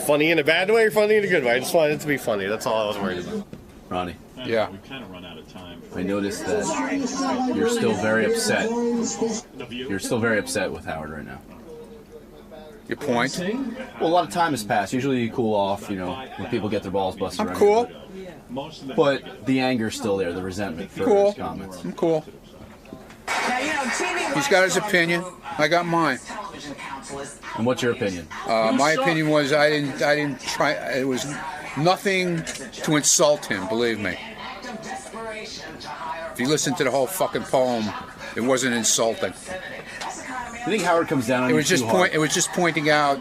funny in a bad way, or funny in a good way. I just wanted it to be funny. That's all I was worried about. Ronnie. Yeah. We kind of run out of time. I noticed that you're still very upset. You're still very upset with Howard right now. Your point? Well, a lot of time has passed. Usually you cool off, when people get their balls busted. I'm cool. But the anger's still there, the resentment for his comments. I'm cool. He's got his opinion. I got mine. And what's your opinion? My opinion was I didn't try. It was nothing to insult him. Believe me. If you listen to the whole fucking poem, it wasn't insulting. You think Howard comes down on It was just pointing out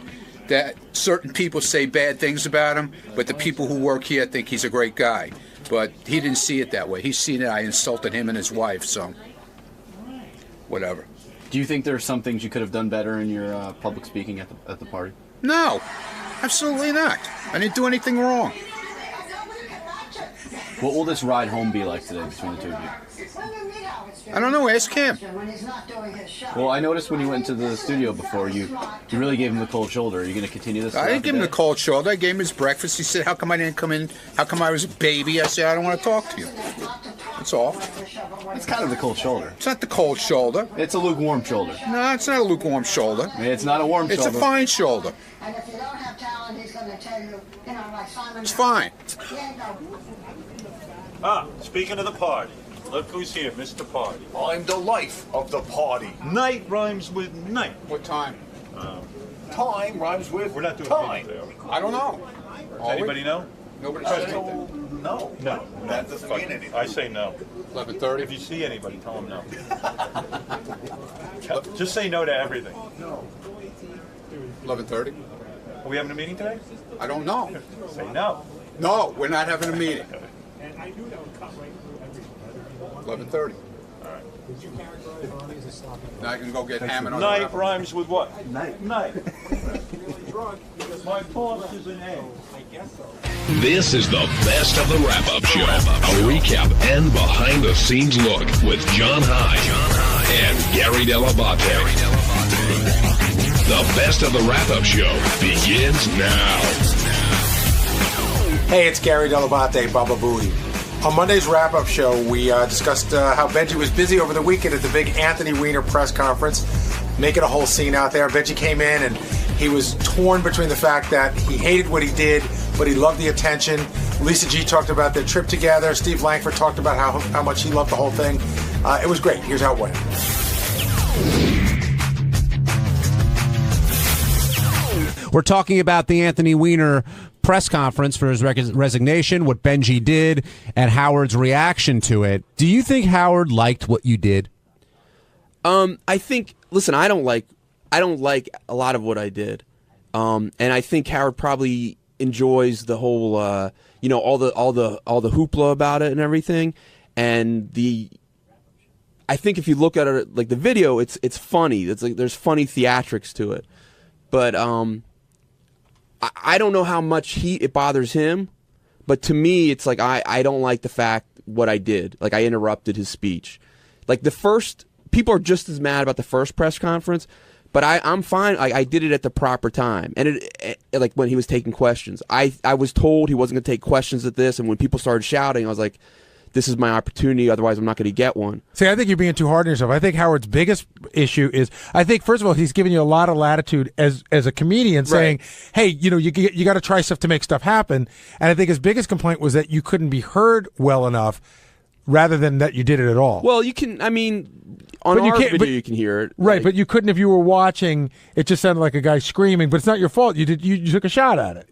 that certain people say bad things about him, but the people who work here think he's a great guy. But he didn't see it that way. He's seen it. I insulted him and his wife, so whatever. Do you think there's some things you could have done better in your public speaking at the party? No, absolutely not. I didn't do anything wrong. What will this ride home be like today between the two of you? I don't know. Ask him. Well, I noticed when you went to the studio before, you really gave him the cold shoulder. Are you going to continue this? I didn't give him the cold shoulder. I gave him his breakfast. He said, "How come I didn't come in? How come I was a baby?" I said, "I don't want to talk to you." That's all. It's kind of the cold shoulder. It's not the cold shoulder. It's a lukewarm shoulder. No, it's not a lukewarm shoulder. It's not a warm shoulder. It's a fine shoulder. And if you don't have talent, he's going to tell you, like Simon. It's fine. Speaking of the party, look who's here, Mr. Party. I'm the life of the party. Night rhymes with night. What time? Time rhymes with We're not doing time. I don't know. Does anybody know? Nobody said anything. No. No. That doesn't mean anything. I say no. 11:30. If you see anybody, tell them no. Just say no to everything. 11:30. Are we having a meeting today? I don't know. Say no. No, we're not having a meeting. 11:30. All right. Now I can go get hammered on the Night wrapper. rhymes with what? Night. My boss is an A. This is the best of the wrap-up show. A recap and behind-the-scenes look with John Hyde and Gary Dell'Abate. The best of the wrap-up show begins now. Hey, it's Gary Dell'Abate, Baba Booey. On Monday's wrap-up show, we discussed how Benjy was busy over the weekend at the big Anthony Weiner press conference, making a whole scene out there. Benjy came in and he was torn between the fact that he hated what he did, but he loved the attention. Lisa G talked about their trip together. Steve Langford talked about how much he loved the whole thing. It was great. Here's how it went. We're talking about the Anthony Weiner press conference for his resignation, what Benjy did, and Howard's reaction to it. Do you think Howard liked what you did? I think. Listen, I don't like a lot of what I did, and I think Howard probably enjoys the whole, all the hoopla about it and everything, and I think if you look at it like the video, it's funny. It's like there's funny theatrics to it, but I don't know how much it bothers him, but to me, it's like I don't like the fact what I did. Like I interrupted his speech. Like the first, people are just as mad about the first press conference, but I'm fine. I did it at the proper time, and like when he was taking questions, I was told he wasn't going to take questions at this, and when people started shouting, I was like, this is my opportunity. Otherwise, I'm not going to get one. See, I think you're being too hard on yourself. I think Howard's biggest issue is, I think, first of all, he's giving you a lot of latitude as a comedian, saying, hey, you got to try stuff to make stuff happen. And I think his biggest complaint was that you couldn't be heard well enough rather than that you did it at all. Well, you can, I mean, on our video you can hear it. Right, but you couldn't if you were watching. It just sounded like a guy screaming, but it's not your fault. You took a shot at it.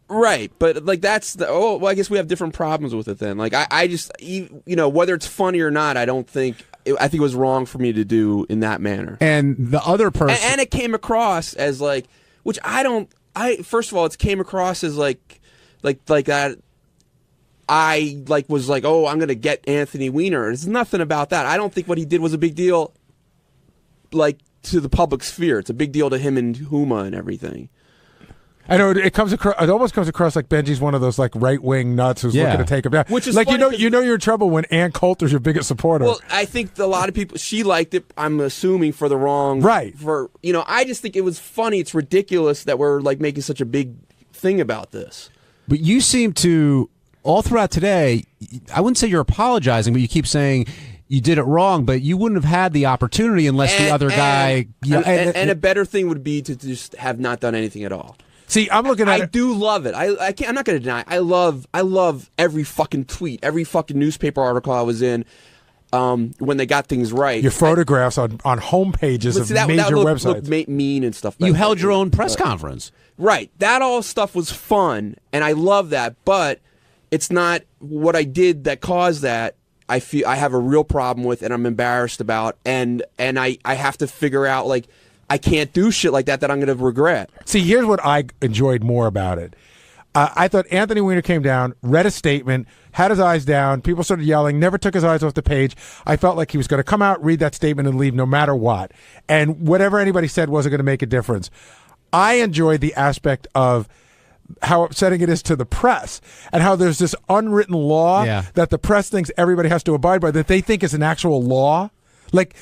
Right, but like that's the I guess we have different problems with it then. Like I just whether it's funny or not, I think it was wrong for me to do in that manner. And the other person, and it came across as like, which first of all, it came across as like that. I was like, oh, I'm gonna get Anthony Weiner. There's nothing about that. I don't think what he did was a big deal, like to the public sphere. It's a big deal to him and Huma and everything. I know it comes across. It almost comes across like Benjy's one of those like right wing nuts who's looking to take him down. Which is like funny you're in trouble when Ann Coulter's your biggest supporter. Well, I think a lot of people she liked it. I'm assuming for the wrong For I just think it was funny. It's ridiculous that we're like making such a big thing about this. But you seem to all throughout today. I wouldn't say you're apologizing, but you keep saying you did it wrong, but you wouldn't have had the opportunity unless the other guy. And a better thing would be to just have not done anything at all. See, I'm looking at I do love it. I'm not going to deny. I love every fucking tweet, every fucking newspaper article I was in when they got things right. Your photographs on homepages of major websites. Look mean and stuff. You held your own press conference. Right. That all stuff was fun, and I love that, but it's not what I did that caused that. I feel I have a real problem with, and I'm embarrassed about, and I have to figure out, like, I can't do shit like that I'm going to regret. See, here's what I enjoyed more about it. I thought Anthony Weiner came down, read a statement, had his eyes down, people started yelling, never took his eyes off the page. I felt like he was going to come out, read that statement, and leave no matter what. And whatever anybody said wasn't going to make a difference. I enjoyed the aspect of how upsetting it is to the press and how there's this unwritten law that the press thinks everybody has to abide by, that they think is an actual law. Like,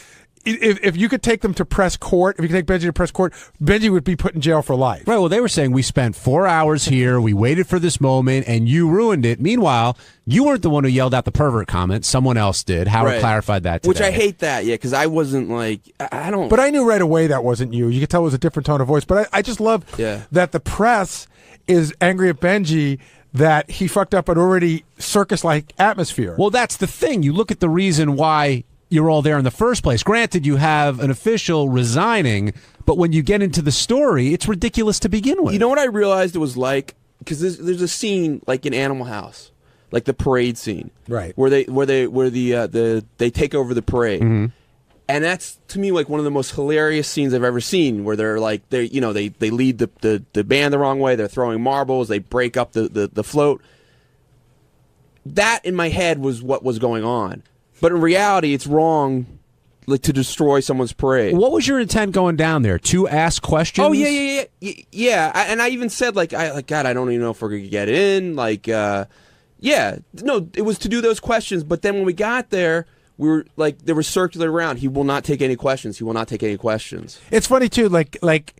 if you could take them to press court, if you could take Benjy to press court, Benjy would be put in jail for life. Right, well, they were saying we spent 4 hours here, we waited for this moment, and you ruined it. Meanwhile, you weren't the one who yelled out the pervert comment. Someone else did. Howard clarified that today. Which I hate that, because I wasn't like, I don't... But I knew right away that wasn't you. You could tell it was a different tone of voice. But I just love that the press is angry at Benjy that he fucked up an already circus-like atmosphere. Well, that's the thing. You look at the reason why you're all there in the first place. Granted, you have an official resigning, but when you get into the story, it's ridiculous to begin with. You know what I realized it was like? Because there's a scene like in Animal House, like the parade scene, right? Where they take over the parade, and that's to me like one of the most hilarious scenes I've ever seen. Where they lead the band the wrong way, they're throwing marbles, they break up the float. That in my head was what was going on. But in reality, it's wrong, like, to destroy someone's parade. What was your intent going down there? To ask questions? Oh yeah. And I even said God, I don't even know if we're gonna get in. No, it was to do those questions. But then when we got there, we were like, they were circulating around. He will not take any questions. He will not take any questions. It's funny too, like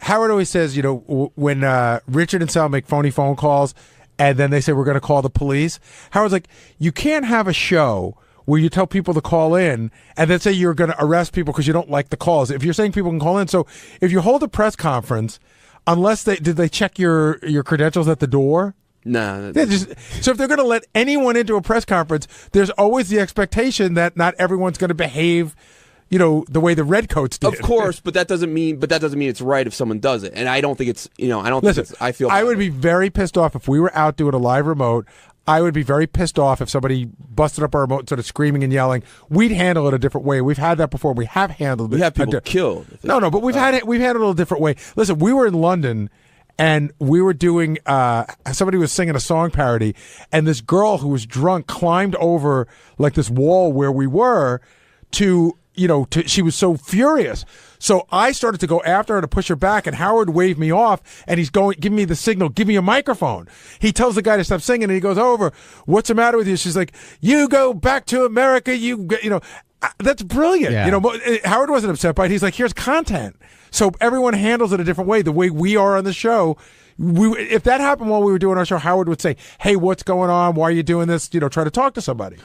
Howard always says, when Richard and Sal make phony phone calls, and then they say we're going to call the police. Howard's like, you can't have a show where you tell people to call in and then say you're going to arrest people because you don't like the calls. If you're saying people can call in, so if you hold a press conference, unless did they check your credentials at the door? No. So if they're going to let anyone into a press conference, there's always the expectation that not everyone's going to behave, the way the redcoats did. Of course, but that doesn't mean it's right if someone does it. And I don't think it's, I would be very pissed off if we were out doing a live remote. I would be very pissed off if somebody busted up our remote and started screaming and yelling. We'd handle it a different way. We've had that before. We have handled it. We have people killed. No, but we've handled it a different way. Listen, we were in London and we were doing, somebody was singing a song parody, and this girl who was drunk climbed over like this wall where we were she was so furious. So I started to go after her to push her back, and Howard waved me off, and he's giving me the signal, give me a microphone. He tells the guy to stop singing, and he goes over, what's the matter with you? She's like, you go back to America, that's brilliant. Yeah. Howard wasn't upset by it. He's like, here's content. So everyone handles it a different way. The way we are on the show, if that happened while we were doing our show, Howard would say, "Hey, what's going on? Why are you doing this?" Try to talk to somebody.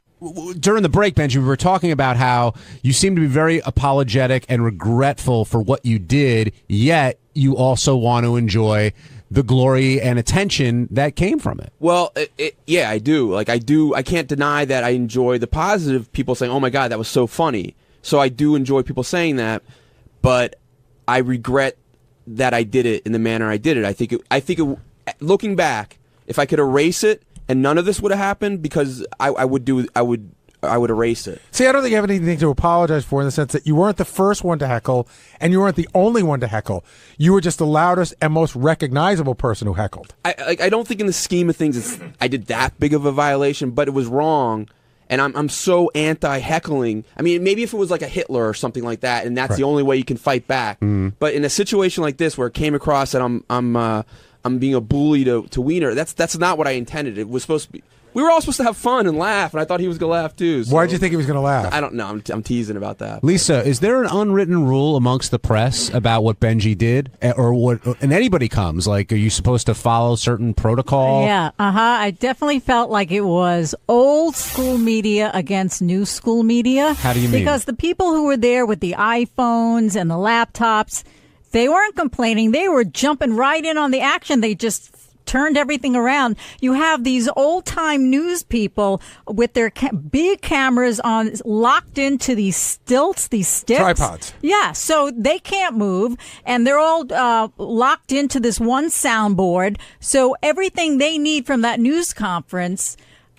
During the break, Benjy, we were talking about how you seem to be very apologetic and regretful for what you did, yet you also want to enjoy the glory and attention that came from it. Well, yeah, I do. I can't deny that I enjoy the positive people saying, "Oh my God, that was so funny." So I do enjoy people saying that, but I regret that I did it in the manner I did it. I think looking back, if I could erase it and none of this would have happened, because I would erase it. See, I don't think you have anything to apologize for in the sense that you weren't the first one to heckle and you weren't the only one to heckle. You were just the loudest and most recognizable person who heckled. I don't think in the scheme of things I did that big of a violation, but it was wrong. And I'm so anti-heckling. I mean, maybe if it was like a Hitler or something like that, and that's the only way you can fight back. But in a situation like this, where it came across that I'm being a bully to Wiener, that's not what I intended. It was supposed to be. We were all supposed to have fun and laugh, and I thought he was going to laugh too. So. Why did you think he was going to laugh? I don't know. I'm teasing about that. Lisa, is there an unwritten rule amongst the press about what Benjy did, or what? And anybody comes, are you supposed to follow certain protocol? Yeah, I definitely felt like it was old school media against new school media. How do you mean? Because the people who were there with the iPhones and the laptops, they weren't complaining. They were jumping right in on the action. They just turned everything around. You have these old-time news people with their big cameras on, locked into these stilts, these sticks. Tripods. Yeah, so they can't move, and they're all locked into this one soundboard. So everything they need from that news conference,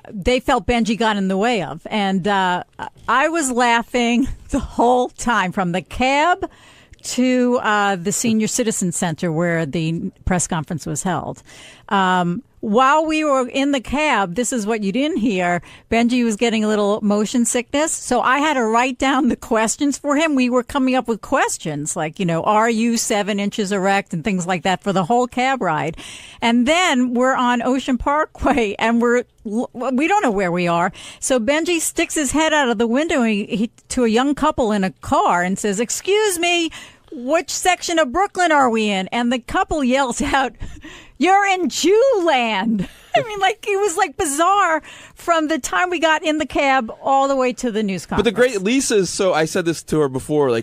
they felt Benjy got in the way of. And I was laughing the whole time, from the cab to the Senior Citizen Center where the press conference was held. While we were in the cab, this is what you didn't hear, Benjy was getting a little motion sickness, so I had to write down the questions for him. We were coming up with questions like, are you 7 inches erect, and things like that for the whole cab ride. And then we're on Ocean Parkway, and we don't know where we are. So Benjy sticks his head out of the window to a young couple in a car and says, "Excuse me, which section of Brooklyn are we in?" And the couple yells out, "You're in Jewland." I mean, it was bizarre from the time we got in the cab all the way to the news conference. But the great Lisa's, so I said this to her before,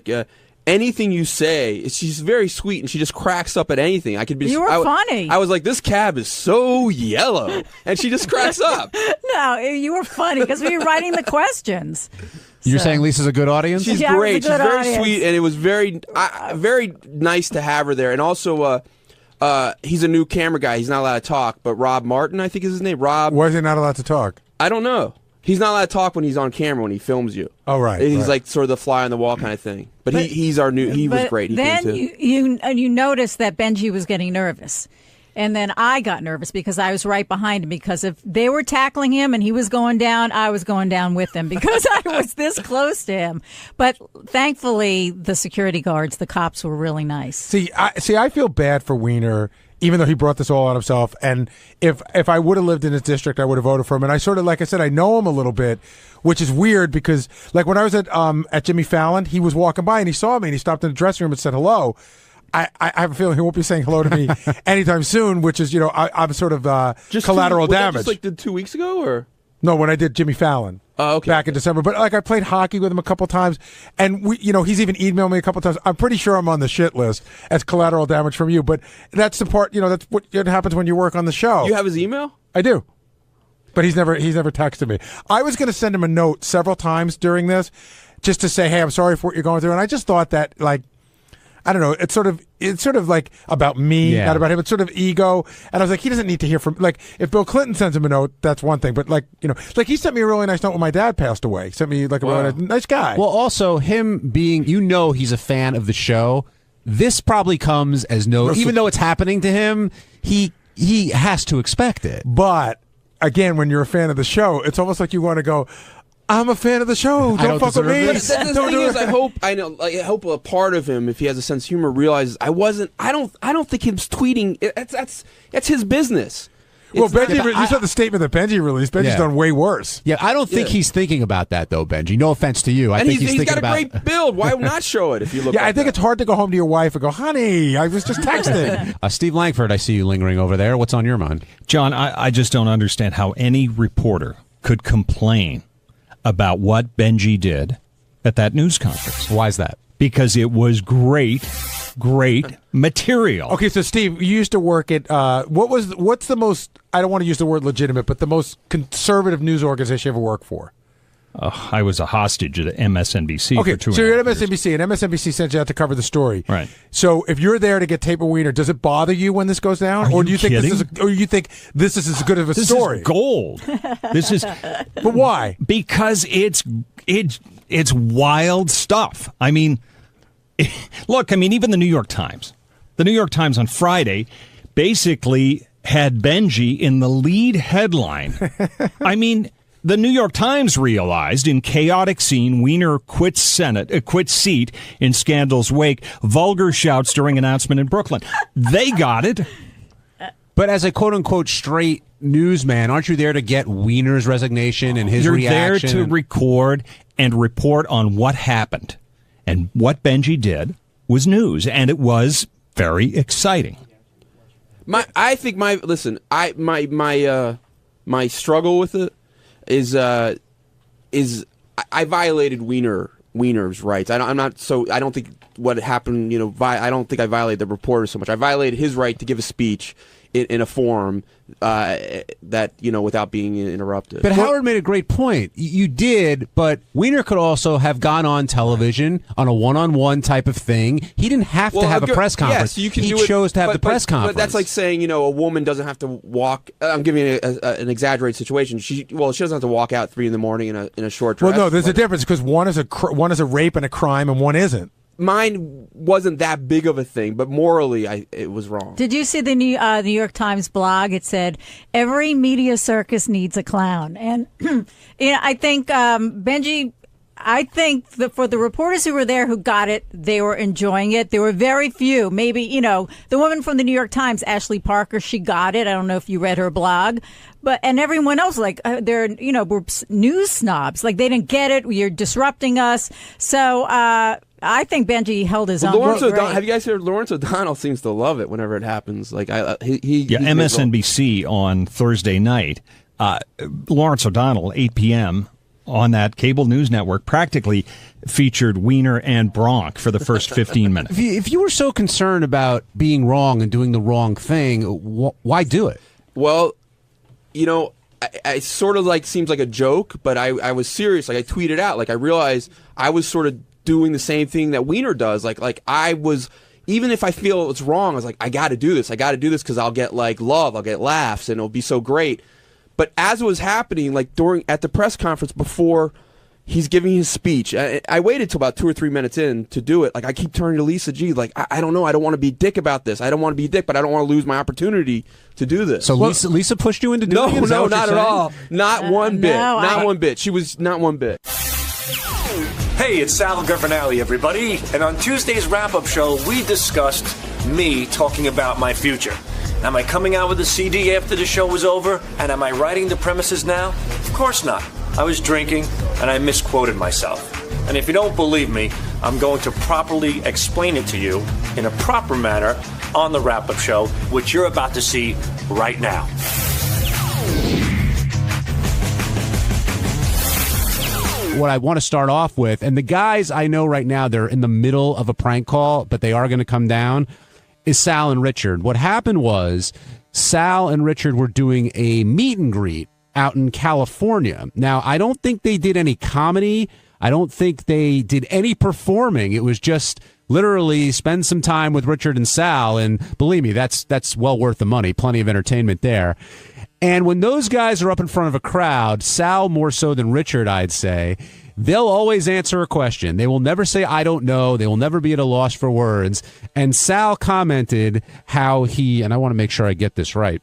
anything you say, she's very sweet and she just cracks up at anything. You were funny. I was like, this cab is so yellow, and she just cracks up. No, you were funny because we were writing the questions. You're saying Lisa's a good audience? She's great. She's very sweet, and it was very nice to have her there. And also, he's a new camera guy. He's not allowed to talk, but Rob Martin, I think is his name. Rob. Why is he not allowed to talk? I don't know. He's not allowed to talk when he's on camera, when he films you. Oh, right. He's like sort of the fly on the wall kind of thing. But he's our new. He was great. He then came too. you noticed that Benjy was getting nervous. And then I got nervous because I was right behind him, because if they were tackling him and he was going down, I was going down with him because I was this close to him. But thankfully, the security guards, the cops, were really nice. See, I feel bad for Wiener, even though he brought this all on himself. And if I would have lived in his district, I would have voted for him. And I sort of, like I said, I know him a little bit, which is weird because, when I was at Jimmy Fallon, he was walking by and he saw me and he stopped in the dressing room and said hello. I have a feeling he won't be saying hello to me anytime soon, which is, I'm sort of collateral damage. Just 2 weeks ago, or? No, when I did Jimmy Fallon. Oh, okay. Back in December. But I played hockey with him a couple times, and he's even emailed me a couple times. I'm pretty sure I'm on the shit list as collateral damage from you, but that's the part, that's what happens when you work on the show. You have his email? I do. But he's never texted me. I was going to send him a note several times during this just to say, hey, I'm sorry for what you're going through, and I just thought that, I don't know. It's sort of like about me, not about him. It's sort of ego. And I was like, he doesn't need to hear from, if Bill Clinton sends him a note, that's one thing. But he sent me a really nice note when my dad passed away. He sent me a really nice guy. Well, also him being, he's a fan of the show. This probably comes as even though it's happening to him, he has to expect it. But again, when you're a fan of the show, it's almost like you want to go, I'm a fan of the show. Don't fuck with me. But the thing is, I hope a part of him, if he has a sense of humor, realizes I don't think him tweeting. That's his business. Well, Benjy, you saw the statement that Benjy released. Benjy's done way worse. Yeah, I don't think he's thinking about that, though, Benjy. No offense to you. I think he's thinking got a about great build. Why not show it if you look I think it's hard to go home to your wife and go, honey, I was just texting. Steve Langford, I see you lingering over there. What's on your mind? John, I just don't understand how any reporter could complain about what Benjy did at that news conference. Why is that? Because it was great material. Okay, so Steve, you used to work at what's the most, I don't want to use the word legitimate, but the most conservative news organization you ever worked for? I was a hostage at MSNBC for 2 years. So you're at MSNBC, and MSNBC sent you out to cover the story. Right. So if you're there to get tape and wiener, does it bother you when this goes down, or do you think this is as good of a story? This is gold. This is. But why? Because it's wild stuff. I mean, look. I mean, even the New York Times on Friday basically had Benjy in the lead headline. I mean. The New York Times realized in chaotic scene, Weiner quits seat in scandal's wake, vulgar shouts during announcement in Brooklyn. They got it. But as a quote-unquote straight newsman, aren't you there to get Weiner's resignation and his reaction? You're there to record and report on what happened. And what Benjy did was news, and it was very exciting. I think my struggle with it is I violated Weiner's rights. I don't think what happened. I don't think I violated the reporter so much. I violated his right to give a speech in a forum that without being interrupted. But Howard made a great point. You did, but Weiner could also have gone on television on a one-on-one type of thing. He didn't have to have a press conference. Yes, you can he do it, chose to have the press conference. But that's like saying a woman doesn't have to walk. I'm giving you an exaggerated situation. She doesn't have to walk out 3 a.m. in a short dress. Well, no, there's a difference because one is a rape and a crime, and one isn't. Mine wasn't that big of a thing, but morally, it was wrong. Did you see the New York Times blog? It said, every media circus needs a clown. And I think, Benjy, for the reporters who were there who got it, they were enjoying it. There were very few. Maybe, the woman from the New York Times, Ashley Parker, she got it. I don't know if you read her blog. And everyone else, they're, we're news snobs. Like, they didn't get it. You're disrupting us. So, I think Benjy held his own. Have you guys heard Lawrence O'Donnell seems to love it whenever it happens? MSNBC on Thursday night. Lawrence O'Donnell, 8 p.m. on that cable news network, practically featured Weiner and Bronk for the first 15 minutes. If you were so concerned about being wrong and doing the wrong thing, why do it? Well, it sort of seems like a joke, but I was serious. I tweeted out. I realized I was sort of doing the same thing that Weiner does. I was, even if I feel it's wrong, I was like, I got to do this. I got to do this because I'll get love, I'll get laughs, and it'll be so great. But as it was happening, at the press conference before he's giving his speech, I waited till about 2 or 3 minutes in to do it. I keep turning to Lisa G. I don't know. I don't want to be a dick about this. I don't want to be a dick, but I don't want to lose my opportunity to do this. So Lisa pushed you into doing it? No, not at all. Not one bit. Not one bit. She was not one bit. Hey, it's Sal and everybody. And on Tuesday's wrap-up show, we discussed me talking about my future. Am I coming out with a CD after the show was over? And am I writing the premises now? Of course not. I was drinking, and I misquoted myself. And if you don't believe me, I'm going to properly explain it to you in a proper manner on the wrap-up show, which you're about to see right now. What I want to start off with, and the guys I know right now, they're in the middle of a prank call, but they are going to come down, is Sal and Richard. What happened was Sal and Richard were doing a meet and greet out in California. Now, I don't think they did any comedy. I don't think they did any performing. It was just literally spend some time with Richard and Sal, and believe me, that's well worth the money. Plenty of entertainment there. And when those guys are up in front of a crowd, Sal more so than Richard, I'd say, they'll always answer a question. They will never say, I don't know. They will never be at a loss for words. And Sal commented how and I want to make sure I get this right.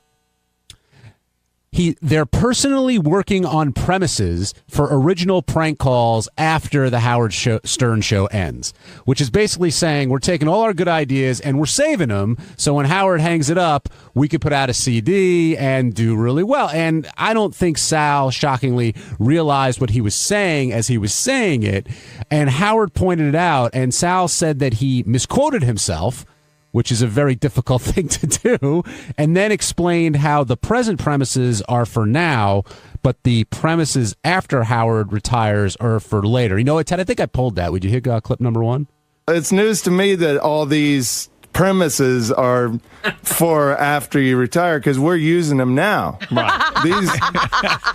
They're personally working on premises for original prank calls after the Howard Stern show ends, which is basically saying we're taking all our good ideas and we're saving them, so when Howard hangs it up, we could put out a CD and do really well. And I don't think Sal, shockingly, realized what he was saying as he was saying it, and Howard pointed it out, and Sal said that he misquoted himself, which is a very difficult thing to do, and then explained how the present premises are for now, but the premises after Howard retires are for later. You know what, Ted? I think I pulled that. Would you hit clip number 1? It's news to me that all these premises are for after you retire, because we're using them now. Right.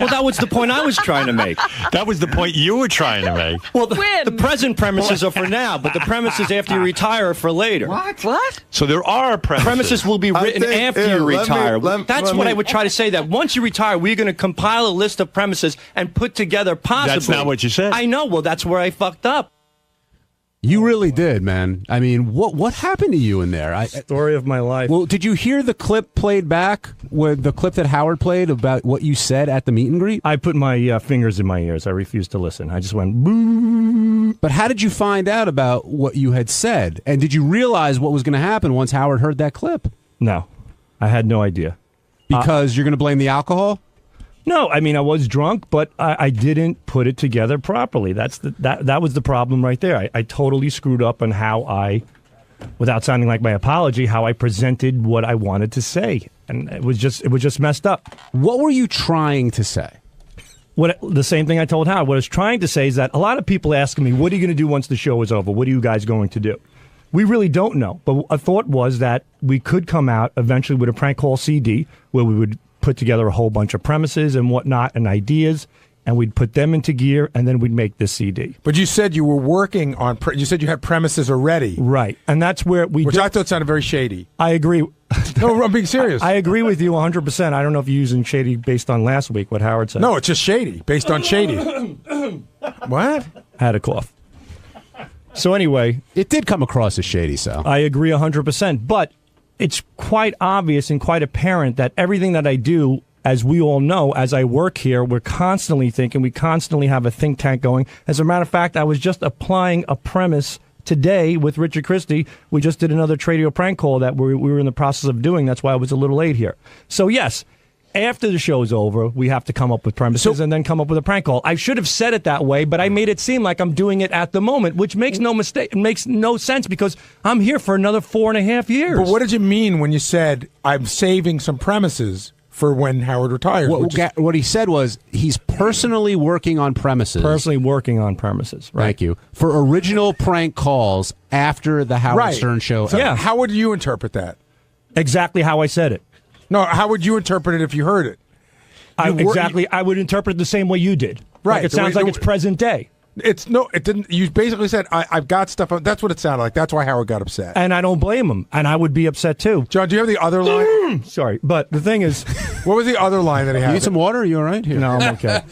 Well, that was the point I was trying to make. That was the point you were trying to make. Well, the present premises are for now, but the premises after you retire are for later. What? So there are premises. Premises will be written after you retire. That's what I would try to say, that once you retire, we're going to compile a list of premises and put together possibly. That's not what you said. I know. Well, that's where I fucked up. You really did, man. I mean, what happened to you in there? Story of my life. Well, did you hear the clip played back, with the clip that Howard played about what you said at the meet and greet? I put my fingers in my ears. I refused to listen. I just went, boo. But how did you find out about what you had said? And did you realize what was going to happen once Howard heard that clip? No, I had no idea. Because you're going to blame the alcohol? No, I mean, I was drunk, but I didn't put it together properly. That was the problem right there. I totally screwed up on how I, without sounding like my apology, how I presented what I wanted to say. And it was just messed up. What were you trying to say? The same thing I told Howard. What I was trying to say is that a lot of people asking me, what are you going to do once the show is over? What are you guys going to do? We really don't know. But a thought was that we could come out eventually with a prank call CD where we would put together a whole bunch of premises and whatnot and ideas, and we'd put them into gear, and then we'd make this CD. But you said you were working on, you said you had premises already. Right, and that's where Which I thought sounded very shady. I agree. No, I'm being serious. I agree with you 100%. I don't know if you're using shady based on last week, what Howard said. No, it's just shady, based on shady. What? I had a cough. So anyway. It did come across as shady, Sal. I agree 100%, but it's quite obvious and quite apparent that everything that I do, as we all know, as I work here, we're constantly thinking, we constantly have a think tank going. As a matter of fact, I was just applying a premise today with Richard Christie. We just did another Tradio prank call that we were in the process of doing. That's why I was a little late here. So yes, after the show's over, we have to come up with premises and then come up with a prank call. I should have said it that way, but I made it seem like I'm doing it at the moment, which makes no mistake. It makes no sense because I'm here for another 4.5 years. But what did you mean when you said I'm saving some premises for when Howard retires? What he said was he's personally working on premises. Personally working on premises. Right. Thank you. For original prank calls after the Howard Stern show. So yeah. How would you interpret that? Exactly how I said it. No, how would you interpret it if you heard it? I would interpret it the same way you did. Right. Like it sounds like it's present day. It didn't. You basically said I've got stuff. That's what it sounded like. That's why Howard got upset. And I don't blame him. And I would be upset too. John, do you have the other line? Sorry, but the thing is, what was the other line that he had? You need some water? Are you all right? Here? No, I'm okay.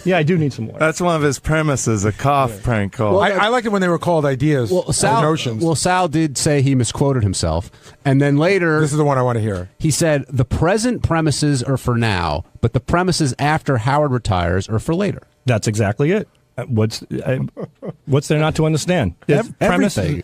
Yeah, I do need some water. That's one of his premises, a cough prank call. Well, I liked it when they were called ideas or notions. Well, Sal did say he misquoted himself. And then later... This is the one I want to hear. He said, the present premises are for now, but the premises after Howard retires are for later. That's exactly it. What's there not to understand? Everything.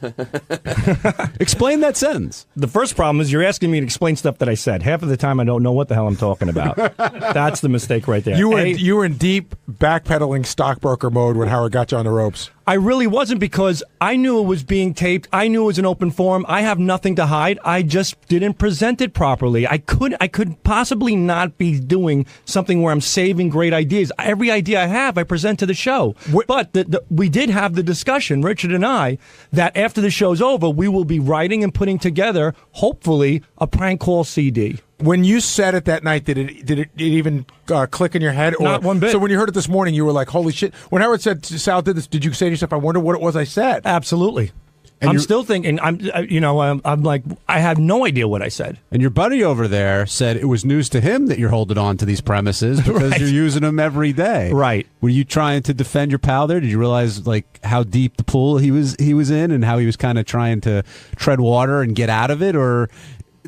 Explain that sentence. The first problem is you're asking me to explain stuff that I said. Half of the time I don't know what the hell I'm talking about. That's the mistake right there. You were in deep backpedaling stockbroker mode when Howard got you on the ropes. I really wasn't, because I knew it was being taped. I knew it was an open forum. I have nothing to hide. I just didn't present it properly. I could possibly not be doing something where I'm saving great ideas. Every idea I have, I present to the show. But we did have the discussion, Richard and I, that after the show's over, we will be writing and putting together, hopefully, a prank call CD. When you said it that night, did it even click in your head? Or, not one bit. So when you heard it this morning, you were like, holy shit. When Howard said Sal did this, did you say to yourself, I wonder what it was I said? Absolutely. And I'm still thinking, I'm like, I have no idea what I said. And your buddy over there said it was news to him that you're holding on to these premises because you're using them every day. Right. Were you trying to defend your pal there? Did you realize like how deep the pool he was in and how he was kind of trying to tread water and get out of it? Or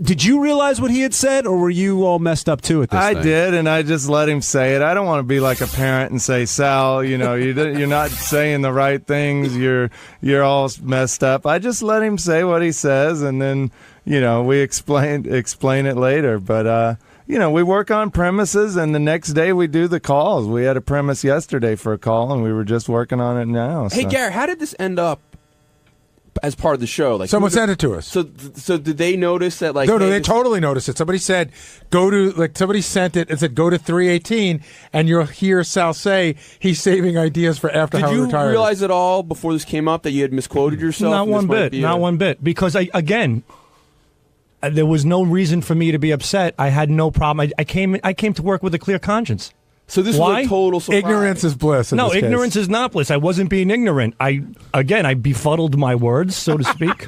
Did you realize what he had said, or were you all messed up too at this I thing? did, and I just let him say it. I don't want to be like a parent and say, Sal, you're not saying the right things. You're all messed up. I just let him say what he says, and then we explain it later. But we work on premises, and the next day we do the calls. We had a premise yesterday for a call, and we were just working on it now. Hey, so. Gary, how did this end up as part of the show? Like, someone sent it to us. So did they notice that? Like, no, they totally noticed it. Somebody said, somebody sent it and said, go to 318, and you'll hear Sal say he's saving ideas for after how he retires. Did you realize at all before this came up that you had misquoted yourself? Not one bit. Not one bit. Because there was no reason for me to be upset. I had no problem. I came to work with a clear conscience. So this was a total surprise. Ignorance is bliss. No, ignorance is not bliss. I wasn't being ignorant. I befuddled my words, so to speak.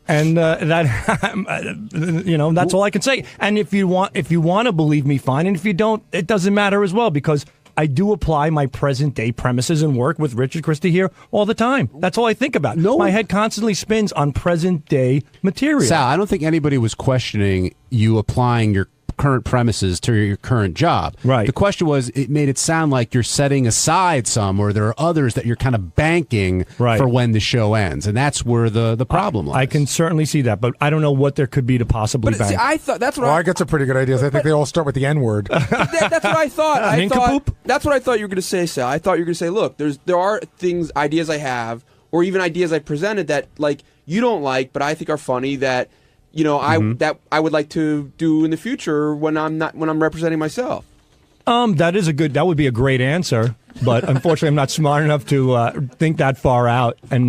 And that's all I can say. And if you want to believe me, fine. And if you don't, it doesn't matter as well, because I do apply my present day premises and work with Richard Christie here all the time. That's all I think about. My head constantly spins on present day material. Sal, I don't think anybody was questioning you applying your current premises to your current job. Right. The question was, it made it sound like you're setting aside some, or there are others that you're kind of banking for when the show ends, and that's where the problem lies. I can certainly see that, but I don't know what there could be to possibly bank. See, I thought that's what I got some pretty good ideas. I think they all start with the N word. That's what I thought. That's what I thought you were going to say, Sal. I thought you were going to say, look, there are ideas I have, or even ideas I presented that you don't like, but I think are funny that I would like to do in the future when I'm representing myself. That would be a great answer, but unfortunately I'm not smart enough to think that far out and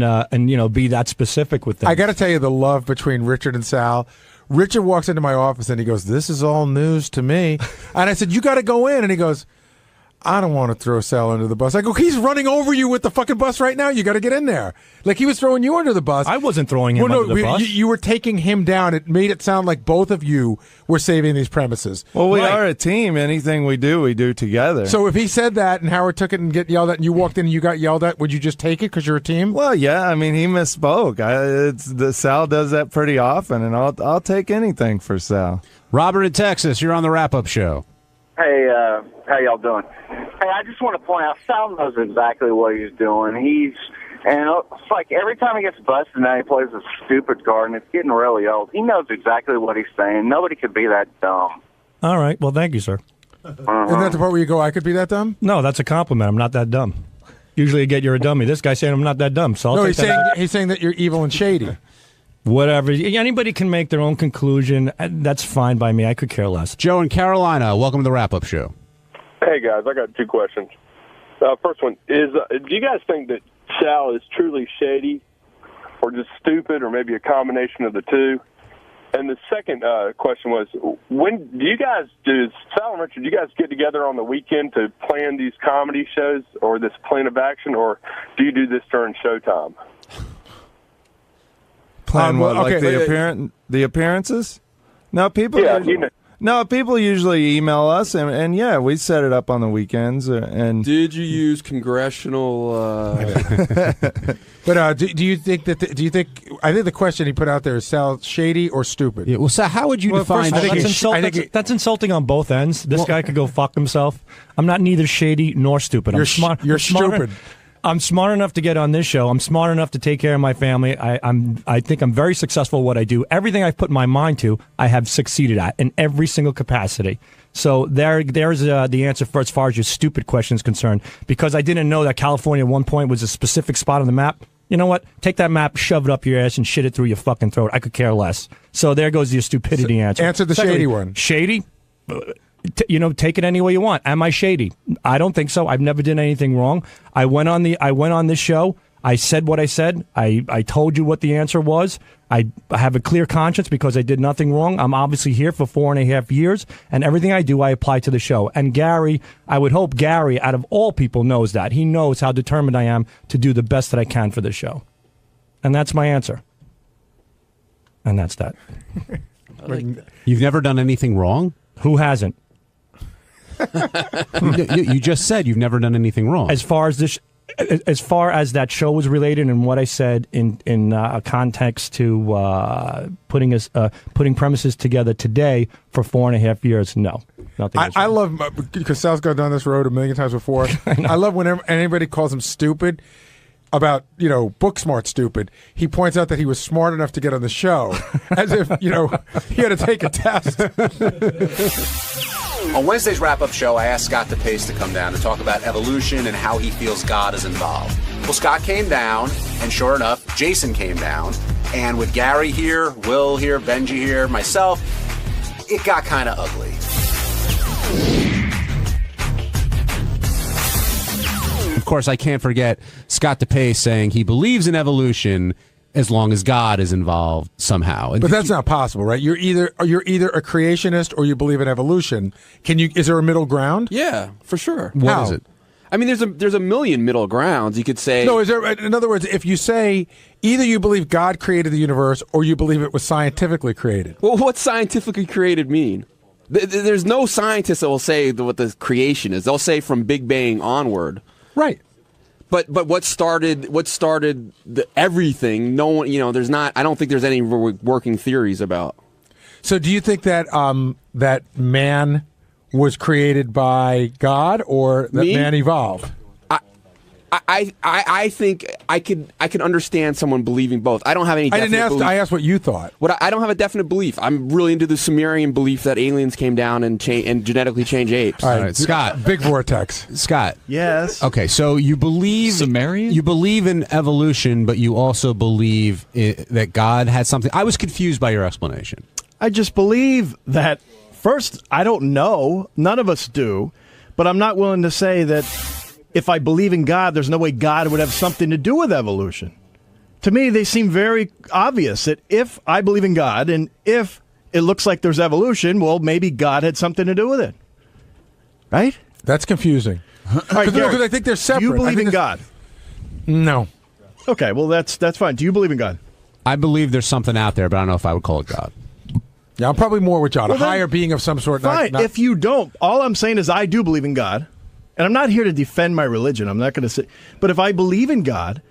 be that specific with things. I got to tell you the love between Richard and Sal. Richard walks into my office and he goes, "This is all news to me." And I said, "You got to go in." And he goes, "I don't want to throw Sal under the bus." I go, "He's running over you with the fucking bus right now. You got to get in there." Like he was throwing you under the bus. I wasn't throwing him under the bus. You were taking him down. It made it sound like both of you were saving these premises. Well, we are a team. Anything we do together. So if he said that and Howard took it and get yelled at, and you walked in and you got yelled at, would you just take it because you're a team? Well, yeah. I mean, he misspoke. Sal does that pretty often, and I'll take anything for Sal. Robert in Texas, you're on the wrap-up show. Hey, how y'all doing? Hey, I just want to point out, Sal knows exactly what he's doing. It's like every time he gets busted now, he plays a stupid card, and it's getting really old. He knows exactly what he's saying. Nobody could be that dumb. All right. Well, thank you, sir. Isn't that the part where you go, "I could be that dumb"? No, that's a compliment. I'm not that dumb. Usually you get you're a dummy. This guy's saying I'm not that dumb. So he's saying that you're evil and shady. Whatever. Anybody can make their own conclusion. That's fine by me. I could care less. Joe in Carolina, welcome to the wrap-up show. Hey, guys, I got two questions. First one is, do you guys think that Sal is truly shady or just stupid or maybe a combination of the two? And the second question was, when do Sal and Richard, do you guys get together on the weekend to plan these comedy shows or this plan of action, or do you do this during showtime? Plan what? Like the appearances? No, people. Yeah, No, people usually email us, and yeah, we set it up on the weekends. And did you use congressional? But do you think that? I think the question he put out there is Sal shady or stupid? Yeah. Well, Sal, how would you define? That's insulting on both ends. This guy could go fuck himself. I'm not neither shady nor stupid. You're smart. You're stupid. I'm smart enough to get on this show. I'm smart enough to take care of my family. I think I'm very successful at what I do. Everything I've put my mind to, I have succeeded at in every single capacity. So there's the answer for as far as your stupid question is concerned. Because I didn't know that California at one point was a specific spot on the map. You know what? Take that map, shove it up your ass, and shit it through your fucking throat. I could care less. So there goes your stupidity answer. Answer the shady one. Shady? Take it any way you want. Am I shady? I don't think so. I've never done anything wrong. I went on this show. I said what I said. I told you what the answer was. I have a clear conscience because I did nothing wrong. I'm obviously here for 4.5 years, and everything I do, I apply to the show. And Gary, I would hope Gary, out of all people, knows that. He knows how determined I am to do the best that I can for the show. And that's my answer. And that's that. You've never done anything wrong? Who hasn't? You just said you've never done anything wrong. As far as this, as far as that show was related and what I said in context to putting premises together today for 4.5 years, no. I love, because Sal's gone down this road a million times before. I love whenever anybody calls him stupid about, book smart stupid. He points out that he was smart enough to get on the show, as if, he had to take a test. On Wednesday's wrap-up show, I asked Scott DePace to come down to talk about evolution and how he feels God is involved. Well, Scott came down, and sure enough, Jason came down. And with Gary here, Will here, Benjy here, myself, it got kind of ugly. Of course, I can't forget Scott DePace saying he believes in evolution as long as God is involved somehow. But that's not possible, right? You're either a creationist or you believe in evolution. Is there a middle ground? Yeah, for sure. How? Is it? I mean, there's a million middle grounds. You could say. No, in other words, if you say either you believe God created the universe or you believe it was scientifically created. Well, what's scientifically created mean? There's no scientist that will say what the creation is. They'll say from Big Bang onward. Right. But what started everything? No one, there's not. I don't think there's any working theories about. So, do you think that that man was created by God, or that man evolved? I think I could understand someone believing both. I don't have any. I didn't ask. Belief. I asked what you thought. I don't have a definite belief. I'm really into the Sumerian belief that aliens came down and genetically changed apes. All right, Scott. Big vortex. Scott. Yes. Okay, so you believe Sumerian? You believe in evolution, but you also believe that God had something. I was confused by your explanation. I just believe that. First, I don't know. None of us do, but I'm not willing to say that. If I believe in God, there's no way God would have something to do with evolution. To me, they seem very obvious that if I believe in God and if it looks like there's evolution, well, maybe God had something to do with it. Right? That's confusing. Because I think they're separate. Do you believe in God? No. Okay, well, that's fine. Do you believe in God? I believe there's something out there, but I don't know if I would call it God. Yeah, I'm probably more with John. Well, a higher being of some sort. Fine. If you don't, all I'm saying is I do believe in God. And I'm not here to defend my religion. I'm not going to say. But if I believe in God,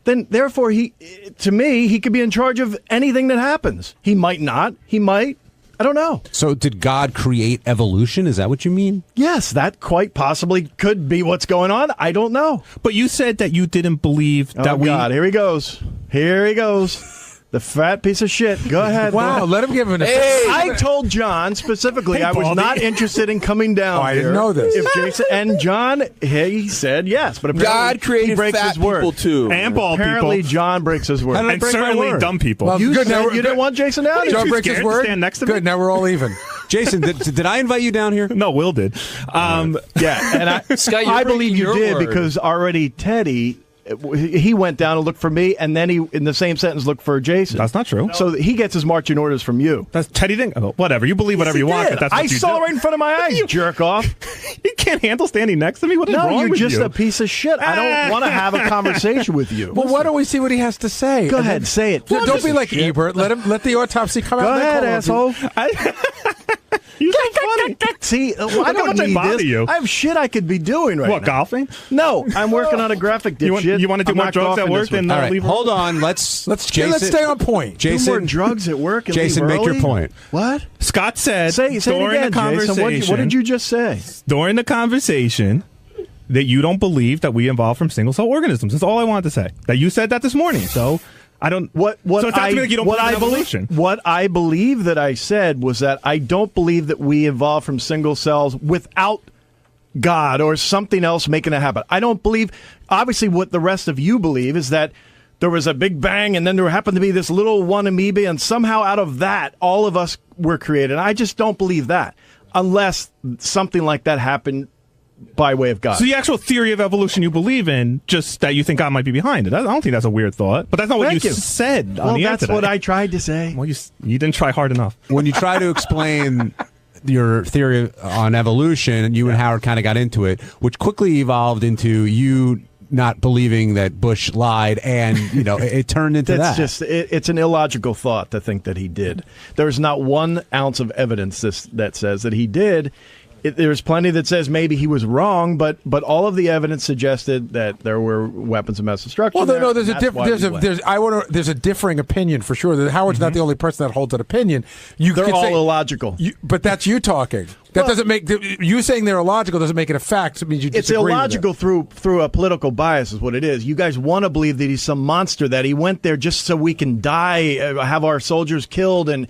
then therefore he could be in charge of anything that happens. He might not. He might. I don't know. So did God create evolution? Is that what you mean? Yes, that quite possibly could be what's going on. I don't know. But you said that you didn't believe that God, here he goes. Here he goes. The fat piece of shit. Go ahead. Wow, let him give him I told John specifically I was not interested in coming down. I didn't know this. If Jason and John, he said yes, but apparently God created he breaks fat his word. people too, and bald apparently people. John breaks his word, and certainly dumb people. Well, you good, said now you didn't want Jason down. John breaks his word. Stand next to me? Good. Now we're all even. Jason, did I invite you down here? No, Will did. Yeah, and Scott, I believe you your did word. because already Teddy. He went down and looked for me, and then he, in the same sentence, looked for Jason. That's not true. So he gets his marching orders from you. That's Teddy didn't. Oh, whatever. You believe whatever you want. But that's what I you saw do. it right in front of my eyes. You jerk off. You can't handle standing next to me. What is No, wrong you're with just you? a piece of shit. I don't want to have a conversation with you. Well, why don't we see what he has to say? Go ahead, say it. Don't be like Ebert. Let the autopsy come out. Go and then ahead, call him. asshole. You're so funny. See, I how don't much I need bother this. you. I have shit I could be doing right now. What, golfing? No, I'm working on a graphic. You want to do more drugs at work than All right, leave? hold on. Let's Jason, let's stay on point. Jason, do more drugs at work. And Jason, leave make your early? point. What? Scott said Say during it again, the conversation. Jason. What did you just say? During the conversation, that you don't believe that we evolved from single cell organisms. That's all I wanted to say. That you said that this morning. So I don't. What so it sounds to me like you don't believe in evolution. What I believe that I said was that I don't believe that we evolved from single cells without God or something else making it happen. I don't believe. Obviously, what the rest of you believe is that there was a big bang, and then there happened to be this little one amoeba, and somehow out of that, all of us were created. I just don't believe that, unless something like that happened by way of God. So the actual theory of evolution you believe in, just that you think God might be behind it. I don't think that's a weird thought, but that's not what Thank you you. said Well, on the air that's today. what I tried to say. Well, you didn't try hard enough. When you try to explain your theory on evolution, you and Howard kind of got into it, which quickly evolved into you not believing that Bush lied, and it turned into That's that. just it's an illogical thought to think that he did. There's not 1 ounce of evidence that says that he did. There's plenty that says maybe he was wrong, but all of the evidence suggested that there were weapons of mass destruction. Well, no, there's a differing opinion for sure. That Howard's not the only person that holds that opinion. They're all illogical. But that's you talking. That doesn't make you saying they're illogical doesn't make it a fact. It means you disagree. It's illogical through a political bias, is what it is. You guys want to believe that he's some monster, that he went there just so we can die, have our soldiers killed, and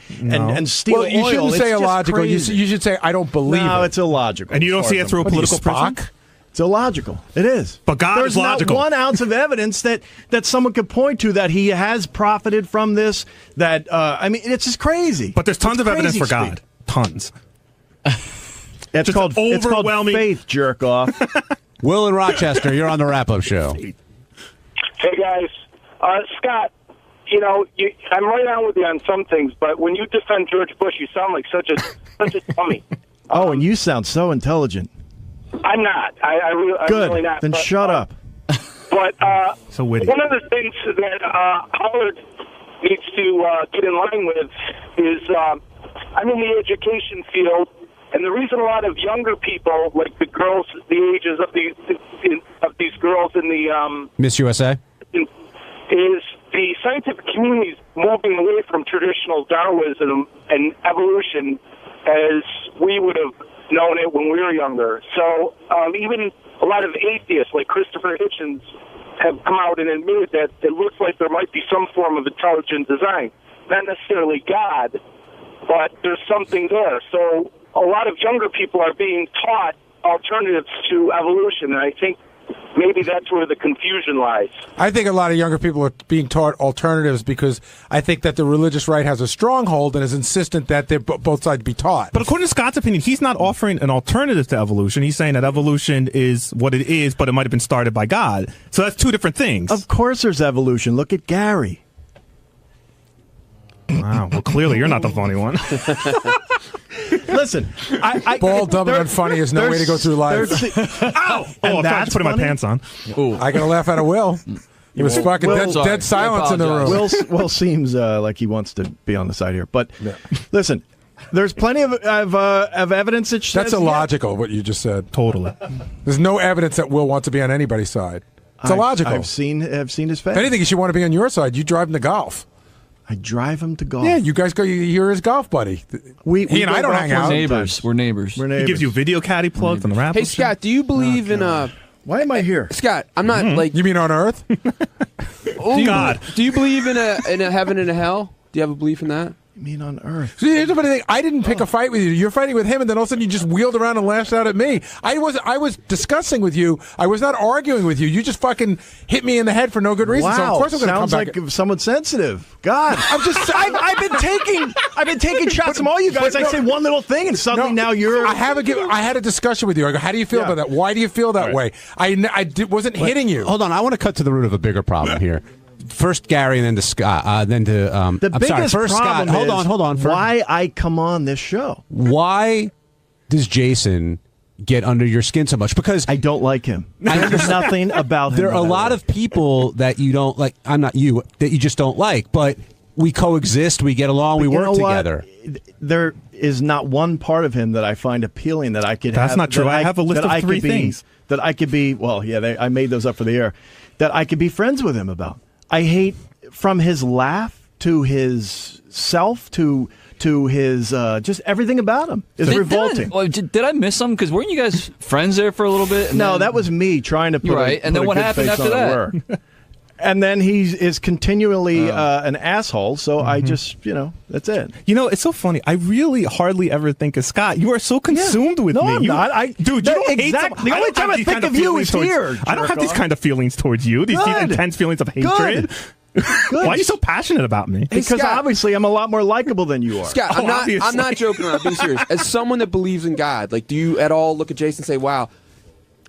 steal oil. Well, you shouldn't say illogical. You should say I don't believe it. No, it's illogical. And you don't see it through a political prism? It's illogical. It is. But God is logical. There's not 1 ounce of evidence that someone could point to that he has profited from this. That it's just crazy. But there's tons of evidence for God. Tons. It's called overwhelming faith, jerk off. Will in Rochester, you're on the wrap-up show. Hey, guys. Scott, I'm right on with you on some things, but when you defend George Bush, you sound like such a dummy. Oh, and you sound so intelligent. I'm not. I'm Good. really not. Then shut up. But so witty. One of the things that Howard needs to get in line with is I'm in the education field, and the reason a lot of younger people, like the girls, the ages of these girls in the Miss USA, is the scientific community is moving away from traditional Darwinism and evolution as we would have known it when we were younger. So even a lot of atheists, like Christopher Hitchens, have come out and admitted that it looks like there might be some form of intelligent design. Not necessarily God, but there's something there. So a lot of younger people are being taught alternatives to evolution, and I think maybe that's where the confusion lies. I think a lot of younger people are being taught alternatives because I think that the religious right has a stronghold and is insistent that both sides be taught. But according to Scott's opinion, he's not offering an alternative to evolution. He's saying that evolution is what it is, but it might have been started by God. So that's two different things. Of course there's evolution. Look at Gary. Wow. Well, clearly you're not the funny one. Listen, bald, dumb, and funny is no way to go through life. Ow! Oh, I'm trying to put my pants on. Ooh. I gotta laugh at a Will. It was fucking dead silence in the room. Will seems like he wants to be on the side here, but listen, there's plenty of evidence that says that's illogical. What you just said. Totally. There's no evidence that Will wants to be on anybody's side. It's illogical. I've seen his face. If anything, he should want to be on your side. You drive him to golf. I drive him to golf. Yeah, you guys go. You're his golf buddy. He and I don't hang out. We're neighbors. He gives you video caddy plugs on the wrap. Hey, Scott, do you believe in Why am I here, Scott? I'm not like. You mean on Earth? God. Do you believe in a heaven and a hell? Do you have a belief in that? You mean on Earth? See, here's the funny thing. I didn't pick a fight with you. You're fighting with him, and then all of a sudden you just wheeled around and lashed out at me. I was discussing with you. I was not arguing with you. You just fucking hit me in the head for no good reason. Wow, so of course I'm going to come back. Sounds like someone sensitive. God, I've been taking shots from all you guys. I say one little thing, and suddenly now you're. I had a discussion with you. I go, how do you feel about that? Why do you feel that way? I wasn't hitting you. Hold on, I want to cut to the root of a bigger problem here. First Gary, and then to Scott, then to the biggest first problem Scott. Hold on. Why I come on this show? Why does Jason get under your skin so much? Because I don't like him. There's nothing about him. There are a lot of people that you don't like. I'm not you that you just don't like, but we coexist. We get along. We work together. There is not one part of him that I find appealing that I could. That's not true. I have a list of 3 things that I could be. Well, yeah, I made those up for the air. That I could be friends with him about. I hate from his laugh to his self to his just everything about him is revolting. Did I miss something? Because weren't you guys friends there for a little bit? No, that was me trying to put and then what happened after that? And then he is continually an asshole, so I just, that's it. It's so funny. I really hardly ever think of Scott. You are so consumed with me. I'm not. Dude, you don't hate the only time I think of you is here. I don't have these kind of feelings towards you, these intense feelings of hatred. Why are you so passionate about me? Because obviously I'm a lot more likable than you are. Scott, I'm not joking around. I'm being serious. As someone that believes in God, like, do you at all look at Jason and say, wow,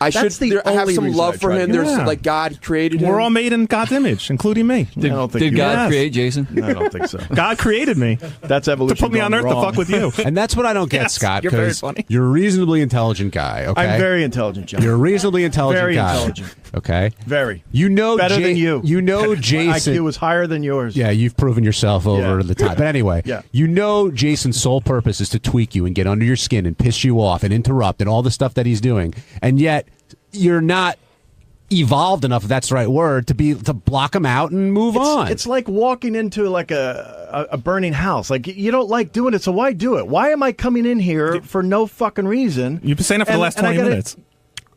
I have some love for him. There's like God created him. We're all made in God's image, including me. Did God create Jason? No, I don't think so. God created me. That's evolution. To put me on Earth to fuck with you. And that's what I don't get, Scott. You're very 'cause funny. You're a reasonably intelligent guy. Okay, I'm very intelligent, John. You're a reasonably intelligent very guy. intelligent. Okay, very. You know, better than you. You know, Jason. My IQ is higher than yours. Yeah, you've proven yourself over the time. But anyway, you know, Jason's sole purpose is to tweak you and get under your skin and piss you off and interrupt and all the stuff that he's doing, and yet you're not evolved enough, if that's the right word, to block him out and move on. It's like walking into like a burning house. Like, you don't like doing it, so why do it? Why am I coming in here for no fucking reason? You've been saying it for the last 20 minutes.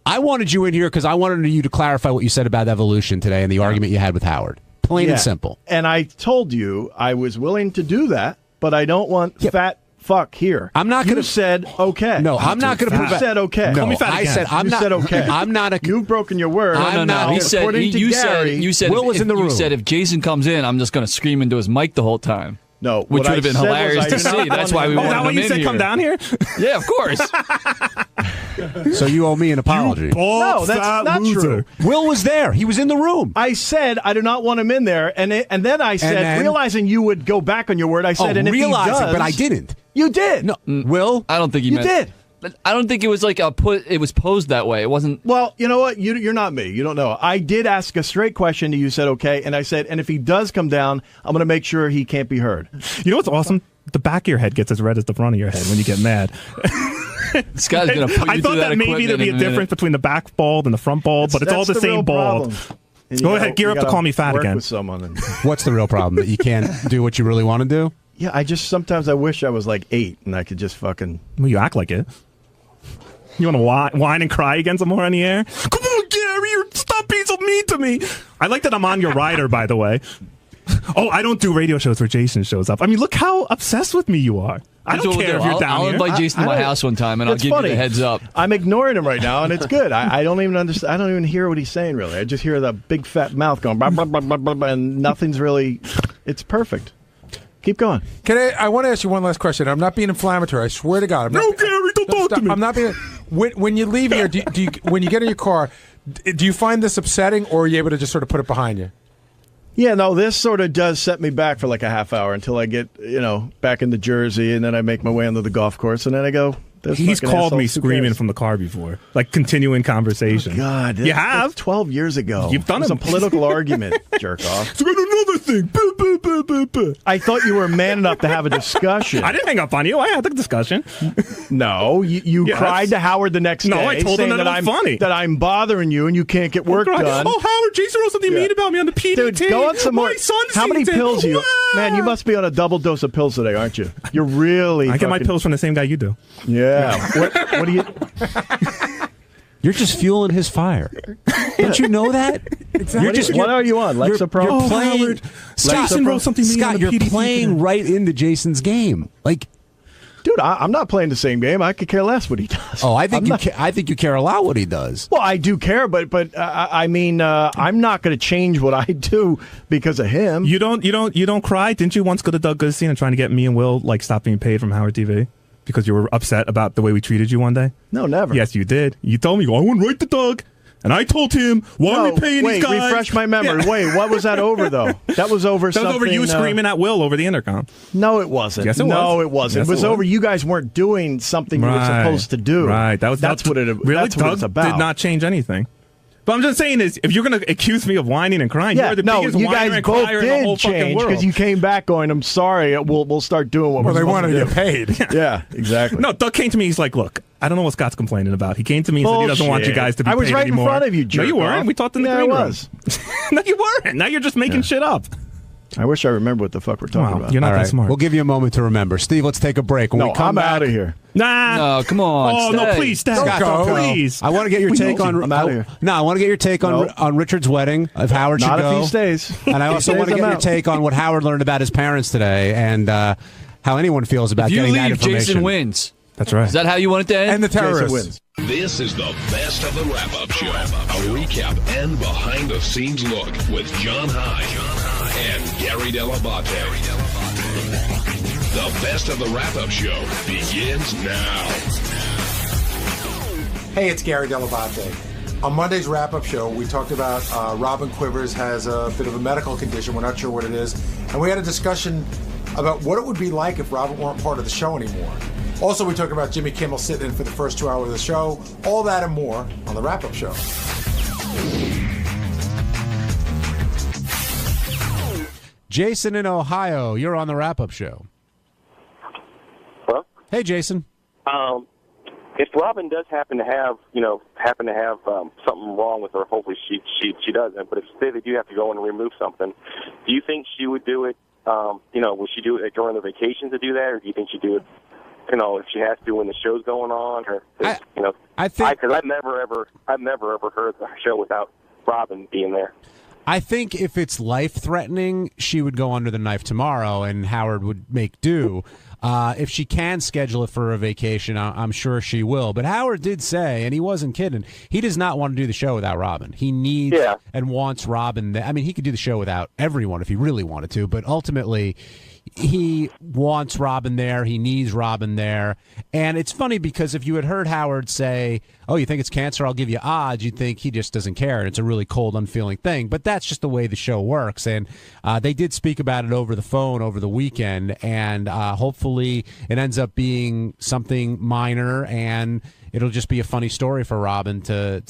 I wanted you in here because I wanted you to clarify what you said about evolution today and the argument you had with Howard. Plain and simple. And I told you I was willing to do that, but I don't want fat fuck here. I'm not going to said okay. No, I'm not going to prove You said okay. No, I said I'm not. You said okay. I'm not a. You've broken your word. No. He said. You said. Will was in the room. You said if Jason comes in, I'm just going to scream into his mic the whole time. No, which would have been hilarious to see. That's why we wanted him in here. You said come down here? Yeah, of course. So you owe me an apology. No, that's not true. Will was there. He was in the room. I said I do not want him in there, and then I said, realizing you would go back on your word, I said, and if he does, but I didn't. You did. No, Will? I don't think you did. I don't think it was like it was posed that way. It wasn't. Well, you know what? You're not me. You don't know. I did ask a straight question, and you said okay, and I said, and if he does come down, I'm going to make sure he can't be heard. You know what's awesome? The back of your head gets as red as the front of your head when you get mad. This guy's gonna put you I thought that maybe there'd be a difference between the back bald and the front bald, but it's all the same bald. Go ahead, gear up to call me fat again. With someone What's the real problem? That you can't do what you really want to do? Yeah, I sometimes I wish I was like 8 and I could just fucking. Well, you act like it. You want to whine and cry again some more on the air? Come on, Gary, stop being so mean to me. I like that I'm on your rider, by the way. Oh, I don't do radio shows where Jason shows up. I mean, look how obsessed with me you are. I don't care if you're down I'll here. invite Jason to my house one time, and I'll give you the heads up. I'm ignoring him right now, and it's good. I don't even understand. I don't even hear what he's saying, really. I just hear the big fat mouth going, blah, blah, blah, blah, blah, and nothing's really. It's perfect. Keep going. I want to ask you one last question. I'm not being inflammatory. I swear to God. No, Gary, don't talk to me. I'm not being. When you leave here, when you get in your car, do you find this upsetting, or are you able to just sort of put it behind you? Yeah, no, this sort of does set me back for like a half hour until I get, back into Jersey, and then I make my way onto the golf course, and then I go. He's called me screaming from the car before, like continuing conversation. Oh, God, you have 12 years ago. You've done a political argument, jerk off. So another thing. I thought you were man enough to have a discussion. I didn't hang up on you. I had the discussion. No, you cried to Howard the next day. No, I told him that I'm funny. That I'm bothering you and you can't get work done. Oh, Howard, Jason wrote something mean about me on the PDT. Dude, go on some more. How many pills you? Man, you must be on a double dose of pills today, aren't you? You're really. I get my pills from the same guy you do. Yeah. What do you? You're just fueling his fire. Don't you know that? Exactly. What are you on? Lexapro? You're playing. Howard, Jason wrote something mean Scott, on the you're PDT playing today. right into Jason's game. Like, dude, I'm not playing the same game. I could care less what he does. Oh, I think you care a lot what he does. Well, I do care, but I mean, I'm not going to change what I do because of him. You don't cry. Didn't you once go to Doug Goodstein and trying to get me and Will stop being paid from Howard TV? Because you were upset about the way we treated you one day? No, never. Yes, you did. You told me, I went right to Doug, and I told him, why are we paying these guys? Wait, refresh my memory. Yeah. Wait, what was that over, though? That was over something. That was over you screaming at Will over the intercom. No, it wasn't. Yes, it was. No, it wasn't. Yes, it was over. You guys weren't doing something you were supposed to do. Right. That's what really, that's what it's about. Did not change anything. But I'm just saying is, if you're going to accuse me of whining and crying, you're the biggest whiner and crier in the whole fucking world. Because you came back going, I'm sorry, we'll start doing what we're supposed to do. Well, they wanted to get paid. Yeah, exactly. No, Doug came to me, he's like, look, I don't know what Scott's complaining about. He came to me and said he doesn't want you guys to be paid anymore. I was right in front of you, jerk. No, you weren't. We talked in the green room. I was. No, you weren't. Now you're just making shit up. I wish I remember what the fuck we're talking about. You're not that smart. We'll give you a moment to remember. Steve, let's take a break. When we come back, out of here. Nah. No, come on. Oh, no, please, stay. Scott, please. I want to get your take on. I'm out of here. No, I want to get your take on Richard's wedding. If Howard should go. Not if he stays. And I also want to get your take on what Howard learned about his parents today and how anyone feels about getting that information. Jason wins. That's right. Is that how you want it to end? And the terrorists wins. This is the best of the wrap-up show. A recap and behind-the-scenes look with John High and Gary Dell'Abate. The best of the wrap-up show begins now. Hey, it's Gary Dell'Abate. On Monday's wrap-up show, we talked about Robin Quivers has a bit of a medical condition. We're not sure what it is. And we had a discussion about what it would be like if Robin weren't part of the show anymore. Also, we talked about Jimmy Kimmel sitting in for the first 2 hours of the show. All that and more on the wrap-up show. Jason in Ohio, you're on the wrap-up show. Hello? Hey, Jason. If Robin does happen to have something wrong with her, hopefully she doesn't. But if say they do have to go and remove something, do you think she would do it? Would she do it during the vacation to do that, or do you think she'd do it? If she has to when the show's going on, or I think because I've never ever heard the show without Robin being there. I think if it's life-threatening, she would go under the knife tomorrow, and Howard would make do. If she can schedule it for a vacation, I'm sure she will. But Howard did say, and he wasn't kidding, he does not want to do the show without Robin. He needs and wants Robin there. I mean, he could do the show without everyone if he really wanted to, but ultimately he wants Robin there. He needs Robin there. And it's funny because if you had heard Howard say, oh, you think it's cancer? I'll give you odds. You'd think he just doesn't care. And it's a really cold, unfeeling thing. But that's just the way the show works. And they did speak about it over the phone over the weekend. And hopefully it ends up being something minor and it'll just be a funny story for Robin to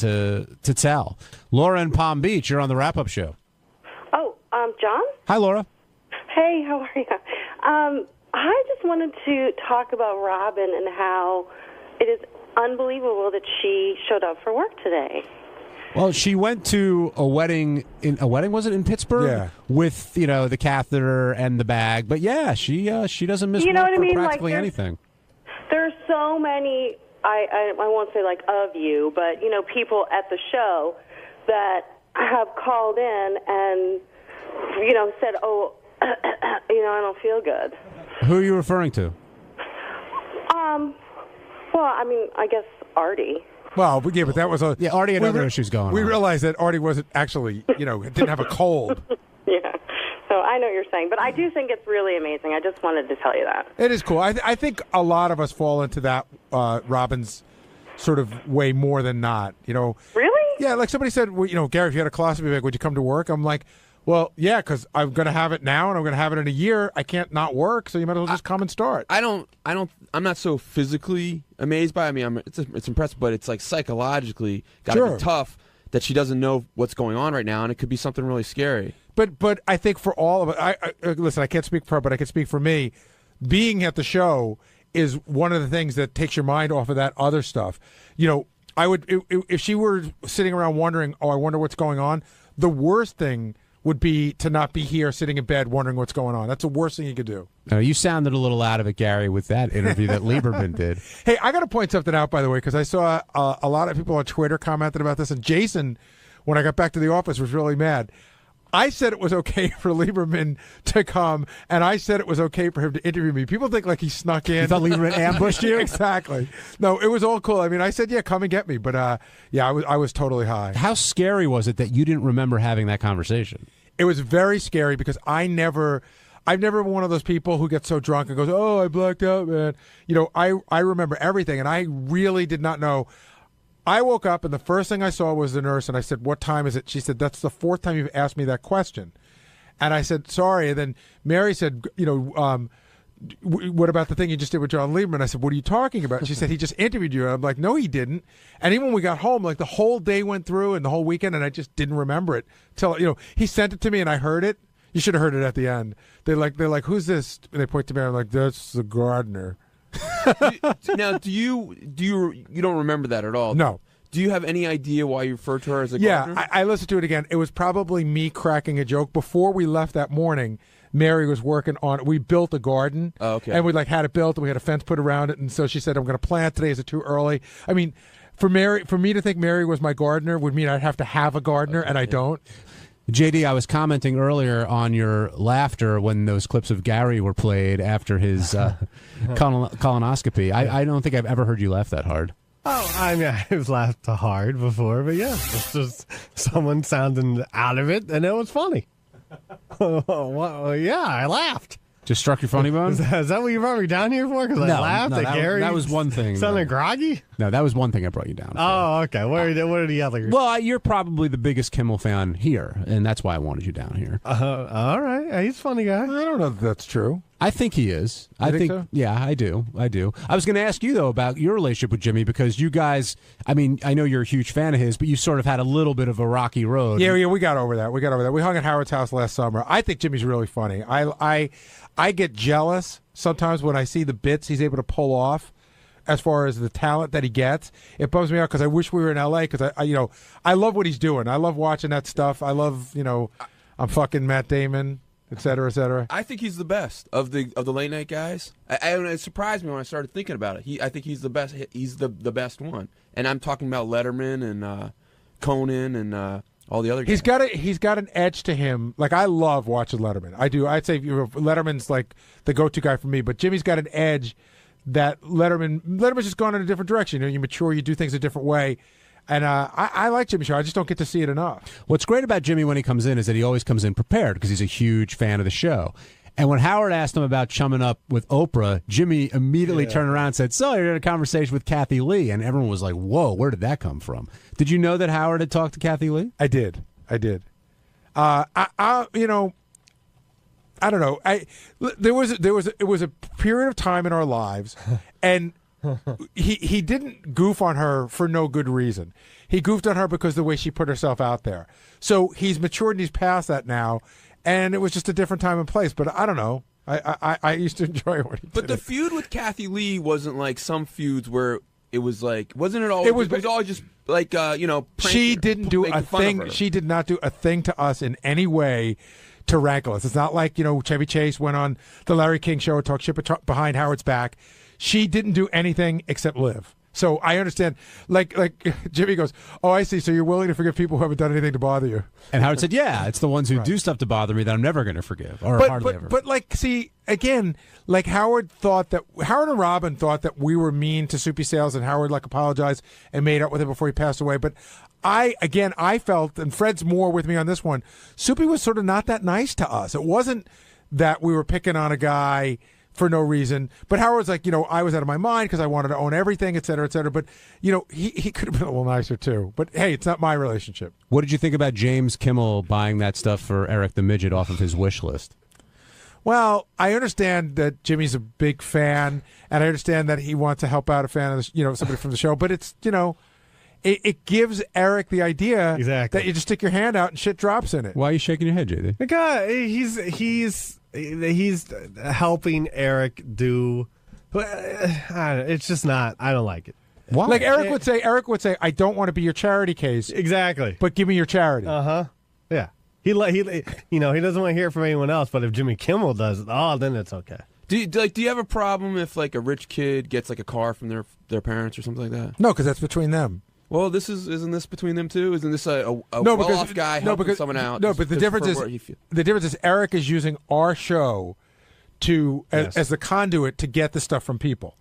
tell. Laura in Palm Beach, you're on the wrap-up show. Oh, John? Hi, Laura. Hey, how are you? I just wanted to talk about Robin and how it is unbelievable that she showed up for work today. Well, she went to a wedding. Was it in Pittsburgh? Yeah. With the catheter and the bag. But yeah, she doesn't miss work for practically anything. There are so many. I won't say like of you, but people at the show that have called in and said, "Oh, I don't feel good." Who are you referring to? Well, I mean, I guess Artie. Well, yeah, but that was Artie had other issues going on. We realized that Artie wasn't actually, didn't have a cold. Yeah. So I know what you're saying, but I do think it's really amazing. I just wanted to tell you that. It is cool. I think a lot of us fall into that Robin's sort of way more than not. Really? Yeah, like somebody said, well, Gary, if you had a colostomy bag, would you come to work? I'm like, well, yeah, because I'm going to have it now and I'm going to have it in a year. I can't not work, so you might as well just come and start. I'm not so physically amazed by it. I mean, it's impressive, but it's like psychologically got to be tough that she doesn't know what's going on right now, and it could be something really scary. But I think for all of it, listen, I can't speak for her, but I can speak for me. Being at the show is one of the things that takes your mind off of that other stuff. I would if she were sitting around wondering, oh, I wonder what's going on. The worst thing would be to not be here sitting in bed wondering what's going on. That's the worst thing you could do. You sounded a little out of it, Gary, with that interview that Lieberman did. Hey, I got to point something out, by the way, because I saw a lot of people on Twitter commented about this, and Jason, when I got back to the office, was really mad. I said it was okay for Lieberman to come, and I said it was okay for him to interview me. People think like he snuck in. You thought Lieberman ambushed you? Exactly. No, it was all cool. I mean, I said, yeah, come and get me. But, I was totally high. How scary was it that you didn't remember having that conversation? It was very scary because I've never been one of those people who gets so drunk and goes, oh, I blacked out, man. I remember everything, and I really did not know. I woke up, and the first thing I saw was the nurse, and I said, what time is it? She said, that's the fourth time you've asked me that question. And I said, sorry. And then Mary said, what about the thing you just did with John Lieberman? I said, what are you talking about? She said, he just interviewed you. And I'm like, no, he didn't. And even when we got home, like the whole day went through and the whole weekend, and I just didn't remember it till, he sent it to me and I heard it. You should have heard it at the end. They're like, who's this? And they point to me. I'm like, that's the gardener. Now, do you don't remember that at all? No. Do you have any idea why you referred to her as a gardener? Yeah, I listened to it again. It was probably me cracking a joke. Before we left that morning, Mary was working on it. We built a garden. Oh, okay. And we had it built, and we had a fence put around it. And so she said, I'm going to plant today. Is it too early? I mean, for me to think Mary was my gardener would mean I'd have to have a gardener, and I don't. JD, I was commenting earlier on your laughter when those clips of Gary were played after his colonoscopy. I don't think I've ever heard you laugh that hard. Oh, I mean, I've laughed hard before, but yeah, it's just someone sounding out of it, and it was funny. Well, yeah, I laughed. Just struck your funny bone? Is that what you brought me down here for? Because I laughed at Gary? That was one thing. Sounding groggy? No, that was one thing I brought you down. Oh, okay. What are the other? Well, you're probably the biggest Kimmel fan here, and that's why I wanted you down here. All right. He's a funny guy. I don't know if that's true. I think he is. I think so? Yeah, I do. I was going to ask you, though, about your relationship with Jimmy, because you guys, I mean, I know you're a huge fan of his, but you sort of had a little bit of a rocky road. Yeah, we got over that. We hung at Howard's house last summer. I think Jimmy's really funny. I get jealous sometimes when I see the bits he's able to pull off as far as the talent that he gets. It bums me out because I wish we were in L.A. because, I love what he's doing. I love watching that stuff. I love, I'm fucking Matt Damon, et cetera, et cetera. I think he's the best of the late night guys. It surprised me when I started thinking about it. I think he's the best. He's the best one. And I'm talking about Letterman and Conan and all the other guys. He's got an edge to him. Like, I love watching Letterman. I do. I'd say Letterman's like the go-to guy for me. But Jimmy's got an edge that Letterman's just gone in a different direction. You mature, you do things a different way. And I like Jimmy Show. I just don't get to see it enough. What's great about Jimmy when he comes in is that he always comes in prepared because he's a huge fan of the show. And when Howard asked him about chumming up with Oprah, Jimmy immediately turned around and said, "So you're in a conversation with Kathy Lee." And everyone was like, "Whoa, where did that come from?" Did you know that Howard had talked to Kathy Lee? I did. I don't know. It was a period of time in our lives, and he didn't goof on her for no good reason. He goofed on her because of the way she put herself out there. So he's matured and he's past that now, and it was just a different time and place. But I don't know. I used to enjoy what he did. But the feud with Kathy Lee wasn't like some feuds where it was like, wasn't it always? It was always just like she didn't do a thing. She did not do a thing to us in any way to rankle us. It's not like, Chevy Chase went on the Larry King show and talked shit behind Howard's back. She didn't do anything except live. So I understand. Like Jimmy goes, "Oh, I see. So you're willing to forgive people who haven't done anything to bother you." And Howard said, "Yeah, it's the ones who do stuff to bother me that I'm never going to forgive, or hardly ever." But see, again, like Howard and Robin thought that we were mean to Soupy Sales, and Howard apologized and made up with him before he passed away. But I felt, and Fred's more with me on this one, Soupy was sort of not that nice to us. It wasn't that we were picking on a guy for no reason. But Howard's like, I was out of my mind because I wanted to own everything, et cetera, et cetera. But, he could have been a little nicer too. But, hey, it's not my relationship. What did you think about James Kimmel buying that stuff for Eric the Midget off of his wish list? Well, I understand that Jimmy's a big fan, and I understand that he wants to help out a fan of somebody from the show. But it's, it gives Eric the idea that you just stick your hand out and shit drops in it. Why are you shaking your head, JD? The guy, he's helping Eric do. It's just not. I don't like it. Why? Like Eric would say, "I don't want to be your charity case." Exactly. But give me your charity. Yeah. He doesn't want to hear from anyone else. But if Jimmy Kimmel does it, then it's okay. Do you have a problem if a rich kid gets a car from their parents or something like that? No, because that's between them. Well, isn't this between them too? Isn't this a well-off guy helping someone out? No, but the difference is Eric is using our show as the conduit to get the stuff from people.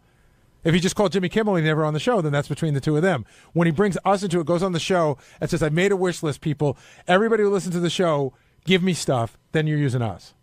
If he just called Jimmy Kimmel and he's never on the show, then that's between the two of them. When he brings us into it, goes on the show and says, "I made a wish list, people. Everybody who listens to the show, give me stuff." Then you're using us.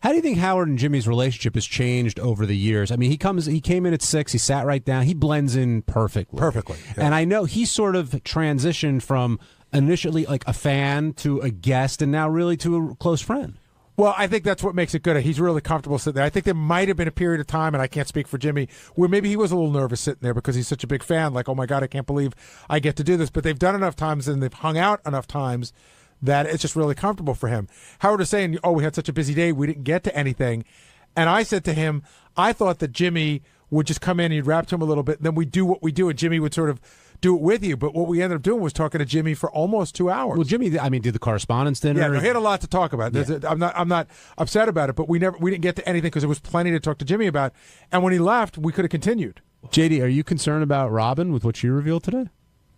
How do you think Howard and Jimmy's relationship has changed over the years? I mean, he came in at 6, he sat right down, he blends in perfectly. Yeah. And I know he sort of transitioned from initially like a fan to a guest and now really to a close friend. Well, I think that's what makes it good. He's really comfortable sitting there. I think there might have been a period of time, and I can't speak for Jimmy, where maybe he was a little nervous sitting there because he's such a big fan. Like, oh my God, I can't believe I get to do this. But they've done enough times and they've hung out enough times that it's just really comfortable for him. Howard was saying, "Oh, we had such a busy day, we didn't get to anything." And I said to him, I thought that Jimmy would just come in and you'd rap to him a little bit, and then we'd do what we do, and Jimmy would sort of do it with you. But what we ended up doing was talking to Jimmy for almost 2 hours. Well, Jimmy, did the correspondence dinner? Yeah, no, he had a lot to talk about. Yeah. I'm not upset about it, but we didn't get to anything because there was plenty to talk to Jimmy about. And when he left, we could have continued. JD, are you concerned about Robin with what she revealed today?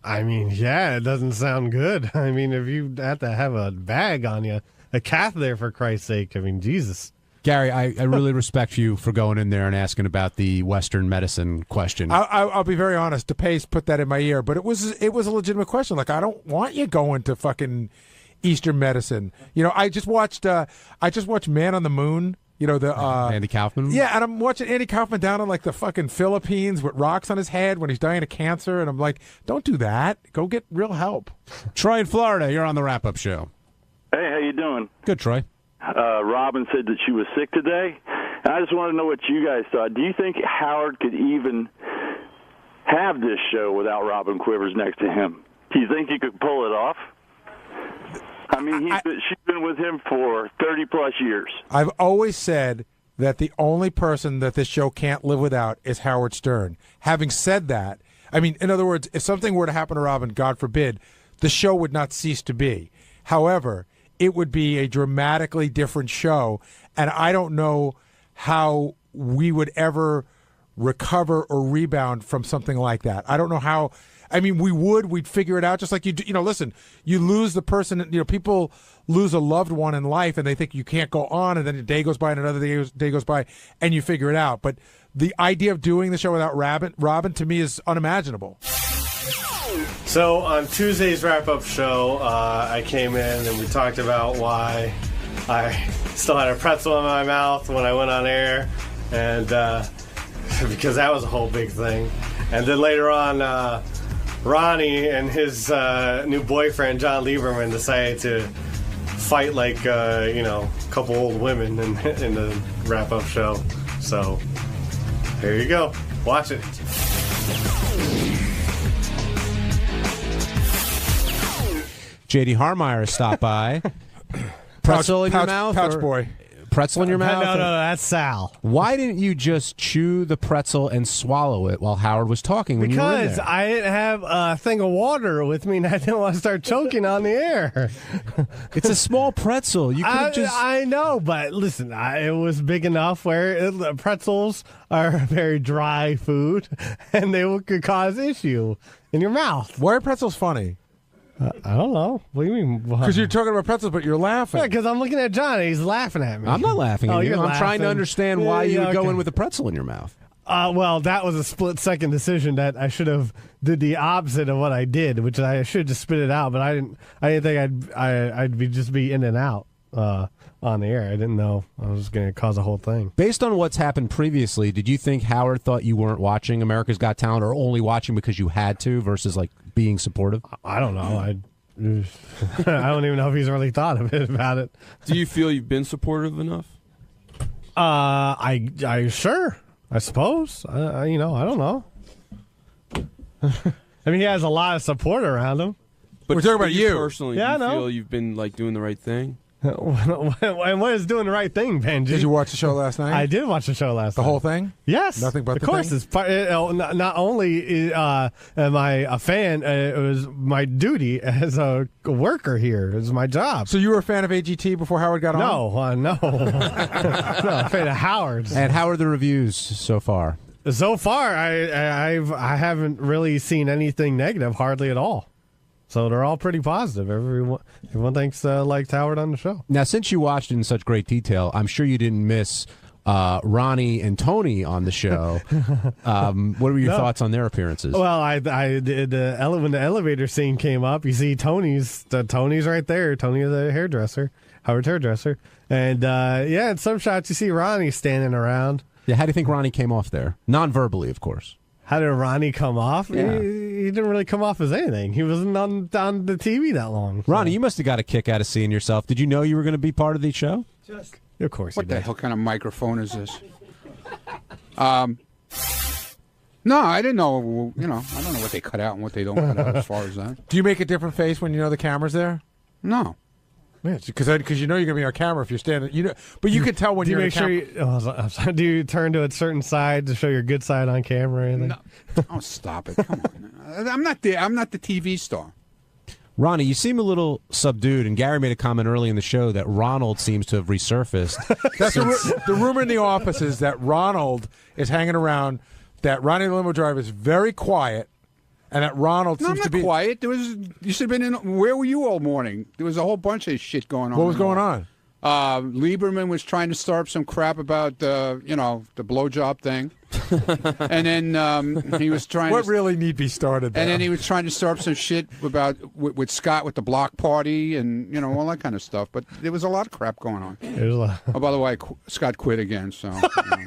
I mean, yeah, it doesn't sound good. I mean, if you have to have a bag on you, a catheter for Christ's sake, I mean, Jesus. Gary, I really respect you for going in there and asking about the Western medicine question. I'll be very honest. DePace put that in my ear, but it was a legitimate question. Like, I don't want you going to fucking Eastern medicine. I just watched Man on the Moon You know, the Andy Kaufman? Yeah, and I'm watching Andy Kaufman down in like the fucking Philippines with rocks on his head when he's dying of cancer, and I'm like, don't do that. Go get real help. Troy in Florida, you're on the wrap-up show. Hey, how you doing? Good, Troy. Robin said that she was sick today. And I just want to know what you guys thought. Do you think Howard could even have this show without Robin Quivers next to him? Do you think he could pull it off? I mean, she's been with him for 30-plus years. I've always said that the only person that this show can't live without is Howard Stern. Having said that, I mean, in other words, if something were to happen to Robin, God forbid, the show would not cease to be. However, it would be a dramatically different show, and I don't know how we would ever recover or rebound from something like that. I don't know how. I mean, we'd figure it out just like you do. You know, listen, you lose the person, you know, people lose a loved one in life and they think you can't go on, and then a day goes by and another day goes by and you figure it out. But the idea of doing the show without Robin to me is unimaginable. So on Tuesday's wrap-up show, I came in and we talked about why I still had a pretzel in my mouth when I went on air, and because that was a whole big thing. And then later on, Ronnie and his new boyfriend, John Lieberman, decided to fight like, a couple old women in the wrap-up show. So, here you go. Watch it. J.D. Harmeyer stopped by. Pretzel in your mouth? Pouch boy. Pretzel in your mouth? No, that's Sal. Why didn't you just chew the pretzel and swallow it while Howard was talking when you were in Because there? I didn't have a thing of water with me, and I didn't want to start choking on the air. It's a small pretzel. You could have just... I know, but listen, it was big enough where pretzels are very dry food, and they could cause issue in your mouth. Why are pretzels funny? I don't know. What do you mean? Because you're talking about pretzels, but you're laughing. Yeah, because I'm looking at John, and he's laughing at me. I'm not laughing at you. You're I'm trying to understand why you would go in with a pretzel in your mouth. Well, that was a split-second decision that I should have did the opposite of what I did, which I should just spit it out. But I didn't think I'd be in and out on the air. I didn't know I was going to cause a whole thing. Based on what's happened previously, did you think Howard thought you weren't watching America's Got Talent, or only watching because you had to, versus like being supportive? I don't know. I don't even know if he's really thought about it. Do you feel you've been supportive enough? I sure. I suppose. I don't know. I mean, he has a lot of support around him. But we're talking about you personally. Yeah, do you I know. feel you've been like doing the right thing? And what is doing the right thing, Benjy? Did you watch the show last night? I did watch the show last night. The whole thing? Yes. Nothing but of the course. thing? It's part, not only am I a fan, it was my duty as a worker here. It was my job. So you were a fan of AGT before Howard got on? No. No, a fan of Howard's. And how are the reviews so far? So far, I haven't really seen anything negative, hardly at all. So they're all pretty positive. Everyone thinks liked Howard on the show. Now, since you watched it in such great detail, I'm sure you didn't miss Ronnie and Tony on the show. What were your thoughts on their appearances? Well, I did when the elevator scene came up. You see Tony's right there. Tony, the hairdresser, Howard's hairdresser, and in some shots you see Ronnie standing around. Yeah, how do you think Ronnie came off there? Non-verbally, of course. How did Ronnie come off? Yeah. He didn't really come off as anything. He wasn't on the TV that long. So. Ronnie, you must have got a kick out of seeing yourself. Did you know you were going to be part of the show? Of course. What the hell kind of microphone is this? No, I didn't know. I don't know what they cut out and what they don't cut out as far as that. Do you make a different face when you know the camera's there? No. Because you know you're going to be on camera if you're standing. But you can tell when you're on camera. Do you turn to a certain side to show your good side on camera or anything? No. Oh, stop it! Come on, I'm not the TV star. Ronnie, you seem a little subdued, and Gary made a comment early in the show that Ronald seems to have resurfaced. That's the rumor in the office is that Ronald is hanging around. That Ronnie the limo driver is very quiet. And that Ronald seems to be quiet. You should have been in. Where were you all morning? There was a whole bunch of shit going on. What was going on? Lieberman was trying to start up some crap about the blowjob thing. And then he was trying. What really need be started there? And then he was trying to stir up some shit about with Scott with the block party and all that kind of stuff. But there was a lot of crap going on. There's a lot. Oh, by the way, Scott quit again. So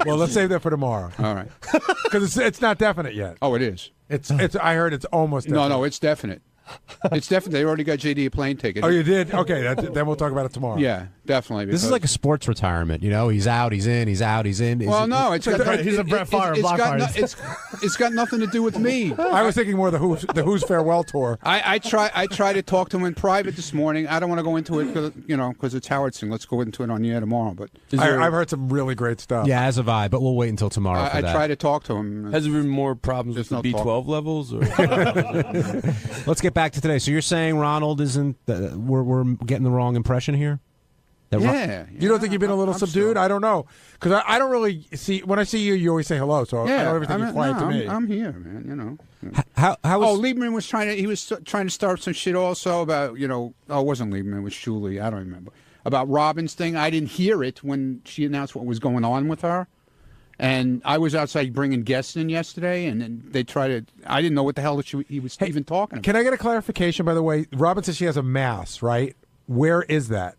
well, let's save that for tomorrow. All right, because it's not definite yet. Oh, it is. It's. I heard it's almost. Definite. No, it's definite. It's definitely. They already got JD a plane ticket. Oh, you did? Okay, then we'll talk about it tomorrow. Yeah, definitely. This is like a sports retirement. He's out, he's in, he's out, he's in. Well, no, he's a Brett Favre block party. It's got nothing to do with me. I was thinking more the Who's farewell tour. I try to talk to him in private this morning. I don't want to go into it because it's Howard Singh. Let's go into it on the air tomorrow. But I've heard some really great stuff. Yeah, as have I, but we'll wait until tomorrow for I that. try to talk to him. Has there been more problems with the B12 levels? Or? Let's get back to today. So you're saying Ronald isn't? We're getting the wrong impression here. You don't think you've been a little subdued? I don't know, because I don't really see. When I see you, you always say hello. So I don't ever think you're quiet to me. I'm here, man. How was? Lieberman was trying to start some shit also about it wasn't Lieberman, it was Shuley. I don't remember about Robin's thing. I didn't hear it when she announced what was going on with her. And I was outside bringing guests in yesterday, and then they tried to. I didn't know what the hell he was even talking about. Can I get a clarification, by the way? Robin says she has a mass, right? Where is that?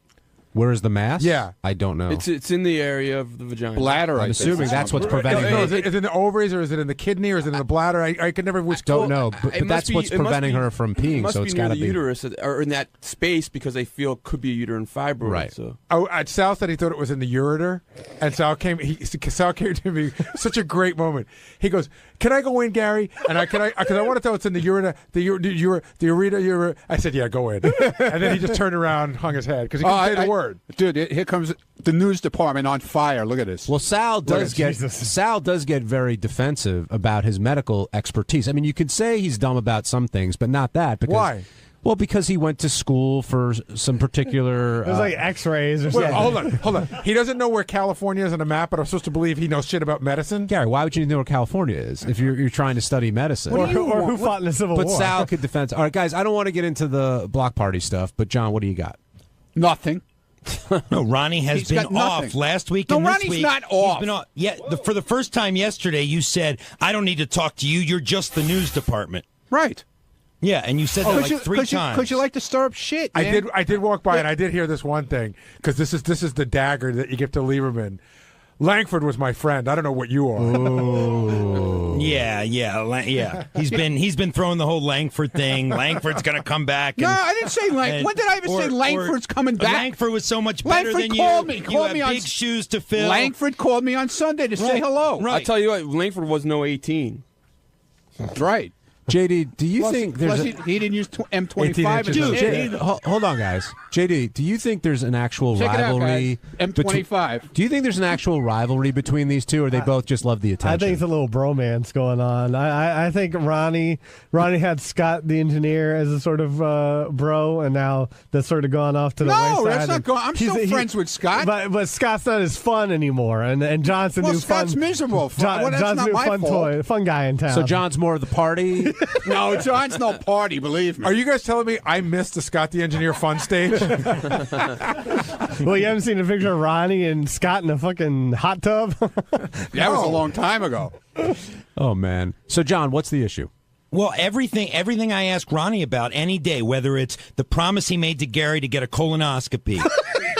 Where is the mass? Yeah. I don't know. It's in the area of the vagina. Bladder, I'm assuming that's what's preventing her. Is it in the ovaries, or is it in the kidney, or is it in the bladder? I could never. Don't know, but that's what's preventing her from peeing. So it's got to be the uterus or in that space because they feel it could be a uterine fibroid. Right. So. Sal said he thought it was in the ureter, and Sal came to me. Such a great moment. He goes, "Can I go in, Gary?" And because I want to know it's in the ureter, the ureter. I said, "Yeah, go in." And then he just turned around, and hung his head because he couldn't say the word. Dude, here comes the news department on fire. Look at this. Well, Sal does get very defensive about his medical expertise. I mean, you could say he's dumb about some things, but not that. Because, why? Well, because he went to school for some particular. It was like X-rays or something. Hold on. He doesn't know where California is on a map, but I'm supposed to believe he knows shit about medicine. Gary, why would you know where California is if you're trying to study medicine? Or who fought in the Civil War? But Sal could defend. All right, guys, I don't want to get into the block party stuff, but John, what do you got? Nothing. No, Ronnie has been off last week and this week. Ronnie's not off. He's been off. Yeah, for the first time yesterday, you said, "I don't need to talk to you. You're just the news department." Right. Yeah, and you said that like three times. Because you like to stir up shit, man. I did walk by and I did hear this one thing, because this is the dagger that you give to Lieberman. Langford was my friend. I don't know what you are. Ooh. Yeah. He's been throwing the whole Langford thing. Langford's going to come back. No, I didn't say Langford. When did I ever say Langford's coming back? Langford was so much better than you. Called me. You have big shoes to fill. Langford called me on Sunday to say hello. Right. I tell you what, Langford was no 18. That's right. JD, do you think there's he didn't use M25? Dude, hold on, guys. JD, do you think there's an actual rivalry? M25. Do you think there's an actual rivalry between these two, or they both just love the attention? I think it's a little bromance going on. I think Ronnie had Scott the engineer as a sort of bro, and now that's sort of gone off to the wayside. No, that's not going. I'm still friends with Scott, but Scott's not as fun anymore, and John's the new Scott's fun. miserable. John's not new my fun fault. fun guy in town. So John's more of the party. No, John's no party, believe me. Are you guys telling me I missed the Scott the Engineer fun stage? Well, you haven't seen a picture of Ronnie and Scott in a fucking hot tub? That was a long time ago. Oh, man. So, John, what's the issue? Well, everything I ask Ronnie about any day, whether it's the promise he made to Gary to get a colonoscopy,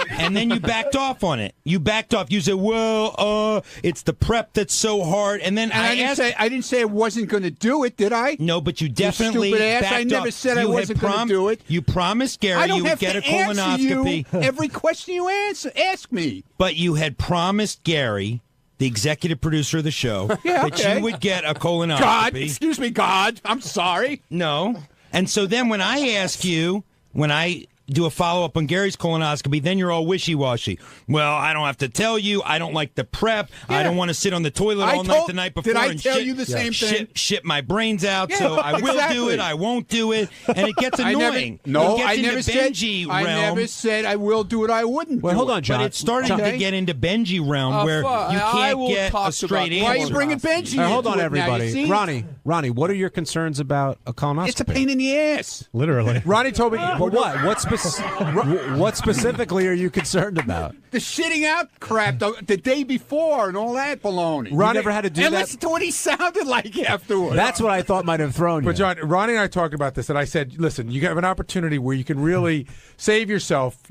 and then you backed off on it. You backed off. You said, "Well, it's the prep that's so hard." And then I didn't say I wasn't going to do it, did I? No, but you definitely stupid ass. backed I never off. said I wasn't going to do it. You promised Gary you would get a colonoscopy. Every question you ask me. But you had promised Gary, the executive producer of the show, that you would get a colonoscopy. God, excuse me, God. I'm sorry. No. And so then when I ask you, when I do a follow-up on Gary's colonoscopy, then you're all wishy-washy. Well, I don't have to tell you. I don't like the prep. I don't want to sit on the toilet all night the night before. Did I and tell you the same thing? Shit my brains out, so I will do it, I won't do it, and it gets annoying. I never said I will do it, I wouldn't do it. Hold on, John. But it's starting to get into Benjy realm where you can't get a straight answer. Why are you bringing Benjy into Hold on, it everybody. now, Ronnie, Ronnie, what are your concerns about a colonoscopy? It's a pain in the ass. Literally. Ronnie told me. But what? What specifically are you concerned about? The shitting out crap the day before and all that baloney. Ronnie never had to do and that. listen to what he sounded like afterwards. That's what I thought might have thrown you. But John, Ronnie and I talked about this, and I said, listen, you have an opportunity where you can really save yourself,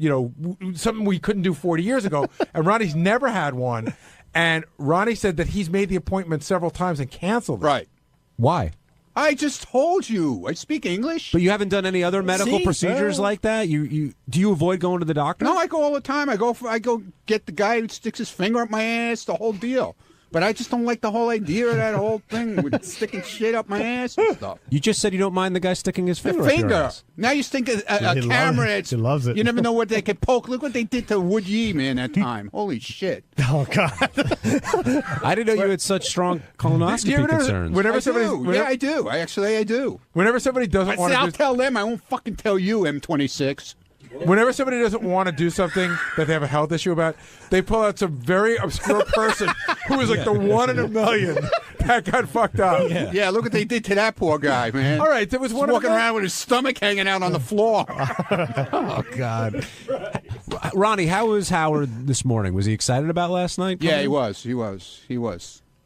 something we couldn't do 40 years ago, and Ronnie's never had one, and Ronnie said that he's made the appointment several times and canceled it. Right. Why? I just told you. I speak English. But you haven't done any other medical procedures like that? Do you avoid going to the doctor? No, I go all the time. I go get the guy who sticks his finger up my ass, the whole deal. But I just don't like the whole idea of that whole thing with sticking shit up my ass and stuff. You just said you don't mind the guy sticking his finger up your ass. Now you think a camera that's... He loves it. You never know what they can poke. Look what they did to Wood Yee, man, that time. Holy shit. Oh, God. I didn't know you had such strong colonoscopy concerns. I do. I do. Whenever somebody doesn't want to I'll tell them. I won't fucking tell you, M26. Whenever somebody doesn't want to do something that they have a health issue about, they pull out some very obscure person who is like the one in a million that got fucked up. Yeah, look what they did to that poor guy, man. All right, there was one walking around with his stomach hanging out on the floor. Oh, God. Ronnie, how was Howard this morning? Was he excited about last night? Yeah, he was.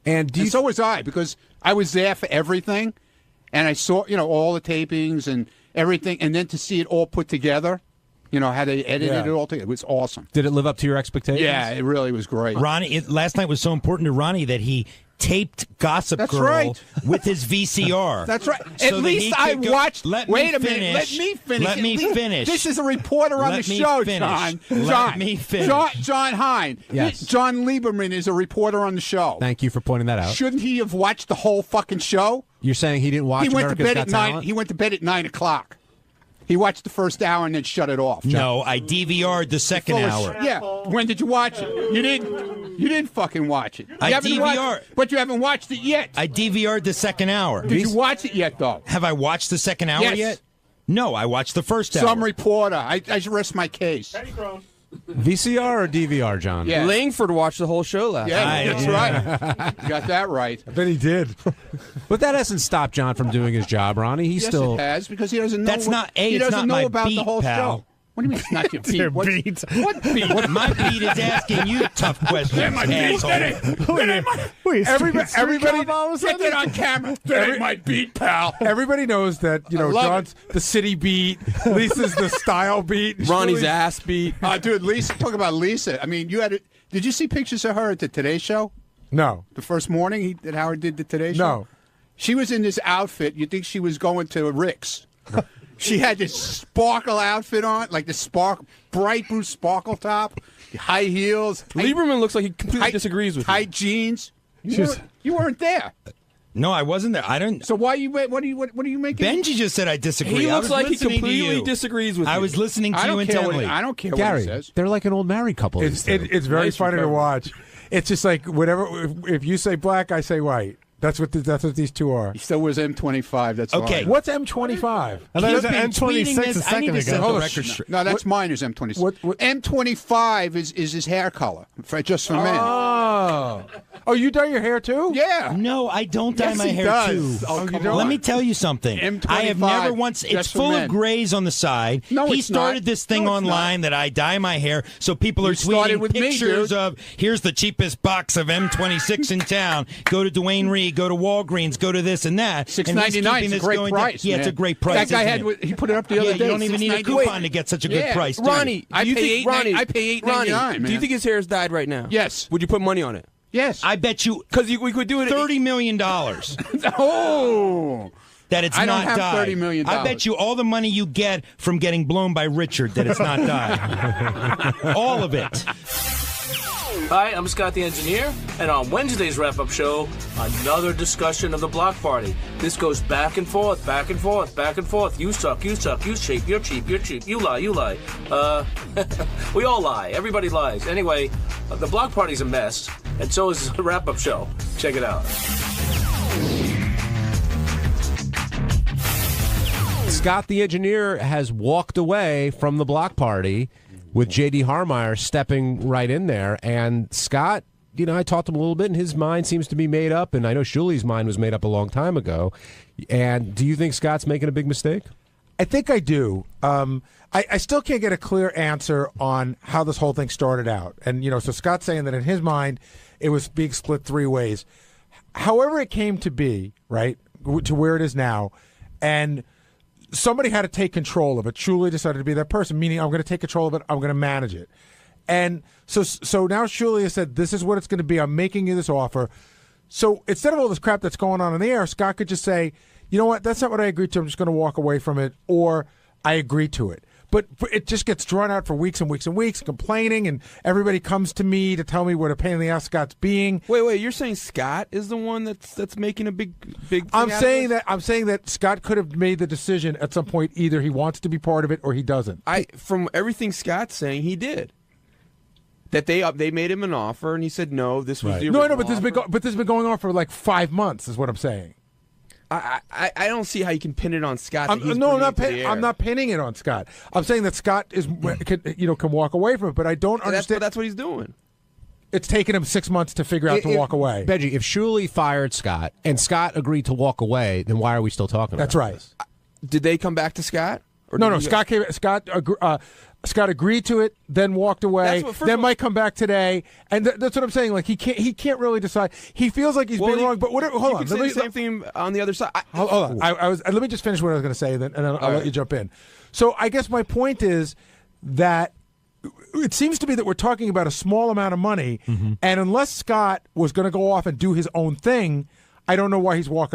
And so was I, because I was there for everything, and I saw, all the tapings and everything, and then to see it all put together. How they edited it all together. It was awesome. Did it live up to your expectations? Yeah, it really was great. Ronnie, last night was so important to Ronnie that he taped Gossip Girl with his VCR. That's right. So At least I watched. Wait a minute. Let me finish. Let me finish. This is a reporter on the show, John. Let me finish. John Hine. Yes. John Lieberman is a reporter on the show. Thank you for pointing that out. Shouldn't he have watched the whole fucking show? You're saying he didn't watch America's Got Talent? He went to bed at 9 o'clock. He watched the first hour and then shut it off. John. No, I DVR'd the second hour. Yeah. When did you watch it? You didn't fucking watch it. I DVR'd. But you haven't watched it yet. I DVR'd the second hour. Did you watch it yet, though? Have I watched the second hour yet? No, I watched the first hour. Some reporter. I should rest my case. VCR or DVR, John? Yeah. Langford watched the whole show last night. Yeah, that's right. You got that right. I bet he did. But that hasn't stopped John from doing his job, Ronnie. He's still. It has, because he doesn't know. He doesn't know know about beat, the whole pal. show. What do you mean it's not your beat? Your What beat. What beat? My beat is asking you tough questions, asshole. Everybody Get it on camera. That ain't my beat, pal. Everybody knows that John's the city beat, Lisa's the style beat, Ronnie's ass beat. Dude, Lisa. Talk about Lisa. I mean, did you see pictures of her at the Today Show? No. The first morning that Howard did the Today Show? No. She was in this outfit. You'd think she was going to Rick's. She had this sparkle outfit on, like the bright blue sparkle top, high heels. Lieberman looks like he completely disagrees with you. Tight jeans. You weren't there. No, I wasn't there. I don't. So what are you making? Benjy just said I disagree. He looks like he listening to completely you. disagrees with you. I was listening to you intently. I don't care Gary, what he says. they're like an old married couple. It's very funny to watch. It's just like whatever. If you say black, I say white. That's what these two are. He still wears M25. That's okay. What's M25? I thought it was M26 a second ago. No, that's mine. Is M26. M25 is his hair color just for men. Oh, you dye your hair too? Yeah. No, I don't dye my hair does. too. Oh, you come don't? on. Let me tell you something. M25 I have never once. It's just for full men. of grays on the side. No, he it's started not. this thing No, it's online that I dye my hair, so people are started tweeting with me, pictures dude. of here's the cheapest box of M26 in town. Go to Duane Reade. Go to Walgreens. Go to this and that. $6.99 is a great price. Yeah, it's a great price. That guy isn't it? he put it up the other day. You don't even need a coupon to get such a good price. do you? Ronnie, I pay $8.99. Do you think his hair is dyed right now? Yes. Would you put money on it? Yes. I bet you because we could do it. $30 million. Oh. That it's I don't not have dyed. $30 million. I bet you all the money you get from getting blown by Richard that it's not dyed. All of it. Hi, I'm Scott the Engineer, and on Wednesday's wrap-up show, another discussion of the block party. This goes back and forth, back and forth, back and forth. You suck, you suck, you cheap, you're cheap, you're cheap. You lie, you lie. We all lie. Everybody lies. Anyway, the block party's a mess, and so is the wrap-up show. Check it out. Scott the Engineer has walked away from the block party with J.D. Harmeyer stepping right in there. And Scott, I talked to him a little bit, and his mind seems to be made up. And I know Shuli's mind was made up a long time ago. And do you think Scott's making a big mistake? I think I do. I still can't get a clear answer on how this whole thing started out. And, so Scott's saying that in his mind, it was being split three ways. However it came to be, right, to where it is now, and somebody had to take control of it. Shuli decided to be that person, meaning I'm going to take control of it, I'm going to manage it. And so now Shuli has said, this is what it's going to be, I'm making you this offer. So instead of all this crap that's going on in the air, Scott could just say, you know what, that's not what I agreed to, I'm just going to walk away from it, or I agree to it. But it just gets drawn out for weeks and weeks and weeks, complaining, and everybody comes to me to tell me what a pain in the ass Scott's being. Wait, you're saying Scott is the one that's making a big thing I'm saying that Scott could have made the decision at some point, either he wants to be part of it or he doesn't. From everything Scott's saying, he did. That they made him an offer and he said no. This was the original but this has been going on for like 5 months, is what I'm saying. I don't see how you can pin it on Scott. I'm not pinning it on Scott. I'm saying that Scott can walk away from it, but I don't understand. That's what he's doing. It's taken him 6 months to figure out to walk away. Benjy, if Shuli fired Scott and Scott agreed to walk away, then why are we still talking about That's right. this? Did they come back to Scott? No. Scott agreed to it, then walked away, then might come back today, and that's what I'm saying. Like he can't really decide. He feels like he's being wrong, but whatever. Hold on, say the same thing on the other side. Hold on. Let me just finish what I was going to say, and I'll let you jump in. So I guess my point is that it seems to be that we're talking about a small amount of money, and unless Scott was going to go off and do his own thing, I don't know why he's walking